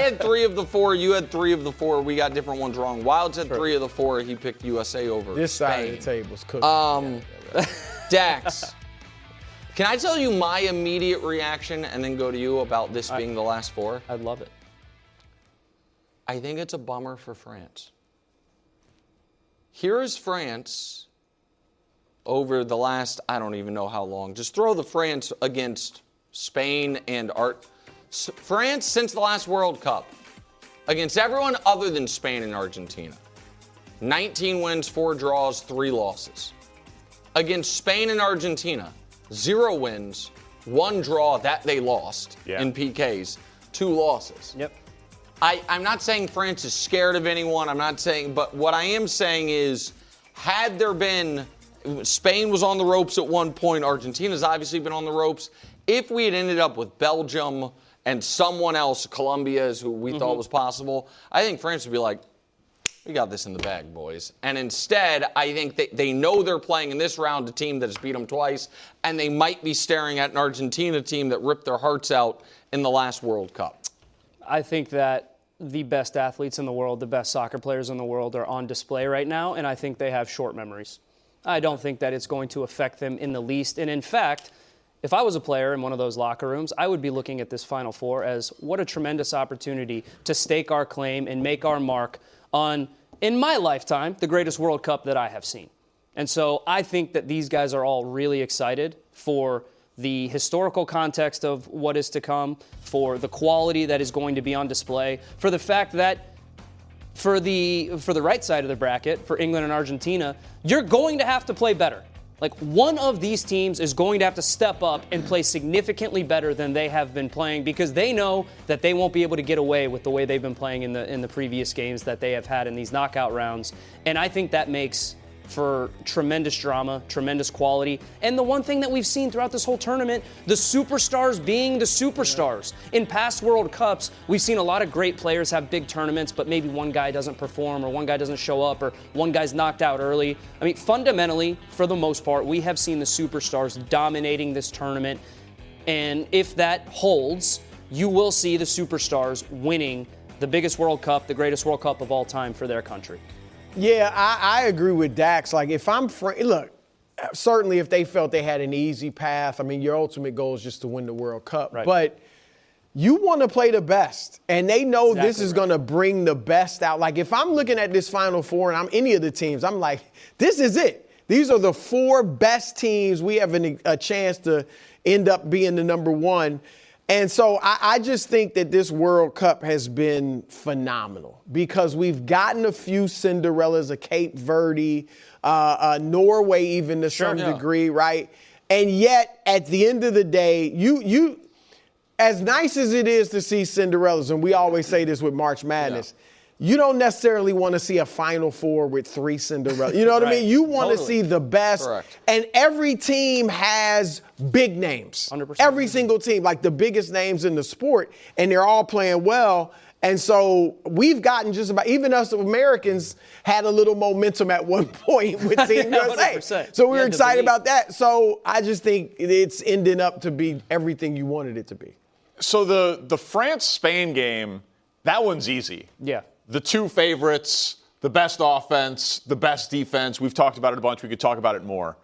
had 3 of the 4. You had 3 of the 4. We got different ones wrong. Wilds had 3 of the 4. He picked USA over this Spain. side of the table's cooking. Dax, can I tell you my immediate reaction and then go to you about this being the last 4? I'd love it. I think it's a bummer for France. Here is France over the last, I don't even know how long. Just throw the France against Spain and France since the last World Cup against everyone other than Spain and Argentina. 19 wins, 4 draws, 3 losses. Against Spain and Argentina, 0 wins, 1 draw that they lost in PKs, 2 losses. Yep. I'm not saying France is scared of anyone. I'm not saying, but what I am saying is, had there been, Spain was on the ropes at one point, Argentina's obviously been on the ropes. If we had ended up with Belgium and someone else, Colombia, who we thought was possible, I think France would be like, we got this in the bag, boys. And instead, I think they know they're playing in this round a team that has beat them twice, and they might be staring at an Argentina team that ripped their hearts out in the last World Cup. I think that the best athletes in the world, the best soccer players in the world are on display right now, and I think they have short memories. I don't think that it's going to affect them in the least. And in fact, if I was a player in one of those locker rooms, I would be looking at this Final Four as what a tremendous opportunity to stake our claim and make our mark on, in my lifetime, the greatest World Cup that I have seen. And so I think that these guys are all really excited for the historical context of what is to come, for the quality that is going to be on display, for the fact that for the right side of the bracket, for England and Argentina, you're going to have to play better. Like, one of these teams is going to have to step up and play significantly better than they have been playing, because they know that they won't be able to get away with the way they've been playing in the previous games that they have had in these knockout rounds. And I think that makes for tremendous drama, tremendous quality. And the one thing that we've seen throughout this whole tournament, the superstars being the superstars. In past World Cups, we've seen a lot of great players have big tournaments, but maybe one guy doesn't perform, or one guy doesn't show up, or one guy's knocked out early. I mean, fundamentally, for the most part, we have seen the superstars dominating this tournament. And if that holds, you will see the superstars winning the biggest World Cup, the greatest World Cup of all time for their country. Yeah, I agree with Dax. Like, if I'm look, certainly if they felt they had an easy path, I mean, your ultimate goal is just to win the World Cup. Right. But you want to play the best, and they know this is going to bring the best out. Like, if I'm looking at this Final Four and I'm any of the teams, I'm like, this is it. These are the 4 best teams. We have a chance to end up being the number 1. And so I just think that this World Cup has been phenomenal, because we've gotten a few Cinderellas, a Cape Verde, Norway even to some degree, right? And yet, at the end of the day, you as nice as it is to see Cinderellas, and we always say this with March Madness, you don't necessarily want to see a Final Four with 3 Cinderellas. You know what I mean? You want to see the best. Correct. And every team has big names. 100%. Every single team, like the biggest names in the sport, and they're all playing well. And so we've gotten just about, even us Americans had a little momentum at one point with Team USA. So we were excited about that. So I just think it's ending up to be everything you wanted it to be. So the France-Spain game, that one's easy. Yeah. The 2 favorites, the best offense, the best defense. We've talked about it a bunch. We could talk about it more.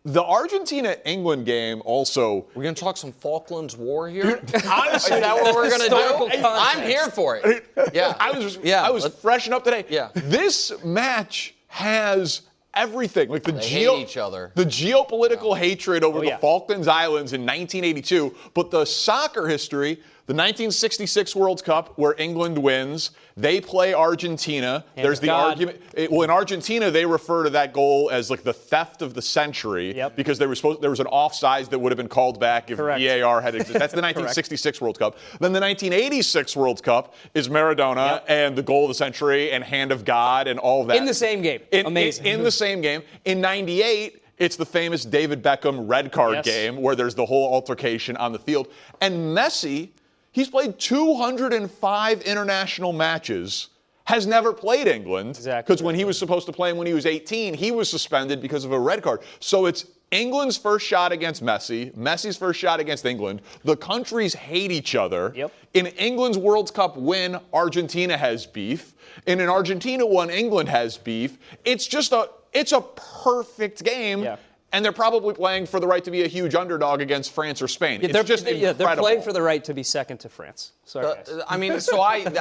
The Argentina-England game also. We're going to talk some Falklands War here? Honestly, is that what we're going to do? I'm here for it. Yeah. I was freshen up today. Yeah. This match has everything. Like they hate each other. The geopolitical hatred over the Falklands Islands in 1982, but the soccer history, the 1966 World Cup where England wins, they play Argentina. There's the argument. Well, in Argentina, they refer to that goal as like the theft of the century because there was an offsides that would have been called back if VAR had existed. That's the 1966 World Cup. Then the 1986 World Cup is Maradona and the goal of the century and hand of God and all of that. In the same game. Amazing. In the same game. In 98, it's the famous David Beckham red card game where there's the whole altercation on the field. And Messi, he's played 205 international matches, has never played England. Because when he was supposed to play him when he was 18, he was suspended because of a red card. So it's England's first shot against Messi, Messi's first shot against England. The countries hate each other. In England's World Cup win, Argentina has beef. In an Argentina win, England has beef. It's a perfect game. And they're probably playing for the right to be a huge underdog against France or Spain. It's just incredible. They're playing for the right to be second to France. Sorry, guys. I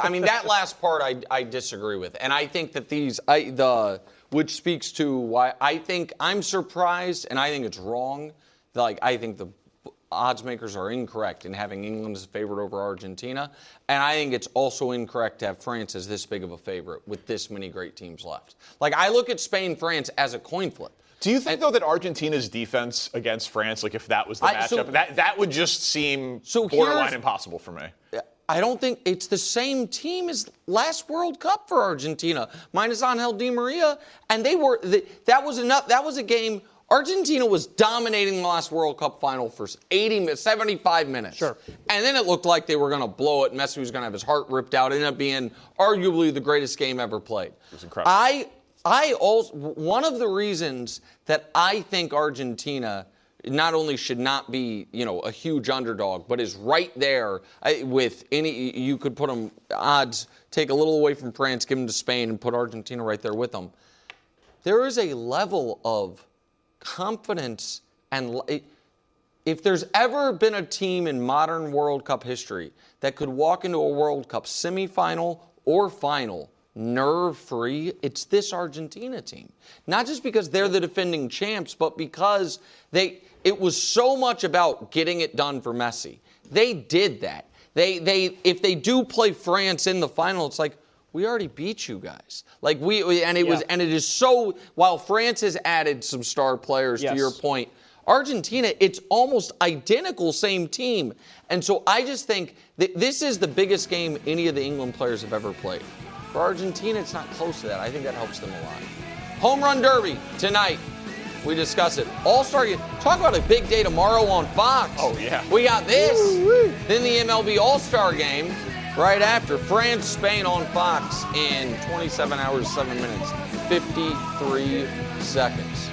mean, that last part I disagree with, and I think that which speaks to why I think I'm surprised, and I think it's wrong. Like, I think the odds makers are incorrect in having England as a favorite over Argentina, and I think it's also incorrect to have France as this big of a favorite with this many great teams left. Like, I look at Spain-France as a coin flip. Do you think, though, that Argentina's defense against France, like if that was the matchup, that would just seem borderline impossible for me? I don't think it's the same team as last World Cup for Argentina, minus Angel Di Maria, and that was enough. That was a game Argentina was dominating the last World Cup final for 75 minutes. Sure. And then it looked like they were going to blow it. Messi was going to have his heart ripped out. It ended up being arguably the greatest game ever played. It was incredible. I also, one of the reasons that I think Argentina not only should not be, a huge underdog, but is right there with any, you could put them odds, take a little away from France, give them to Spain, and put Argentina right there with them. There is a level of confidence, and if there's ever been a team in modern World Cup history that could walk into a World Cup semifinal or final nerve-free, it's this Argentina team. Not just because they're the defending champs, but because it was so much about getting it done for Messi. They did that. If they do play France in the final, it's like, we already beat you guys. It is so, while France has added some star players, to your point, Argentina, it's almost identical, same team. And so I just think that this is the biggest game any of the England players have ever played. For Argentina, it's not close to that. I think that helps them a lot. Home Run Derby tonight. We discuss it. All-Star game. Talk about a big day tomorrow on Fox. Oh, yeah. We got this. Woo-woo. Then the MLB All-Star game right after. France, Spain on Fox in 27 hours, 7 minutes, 53 seconds.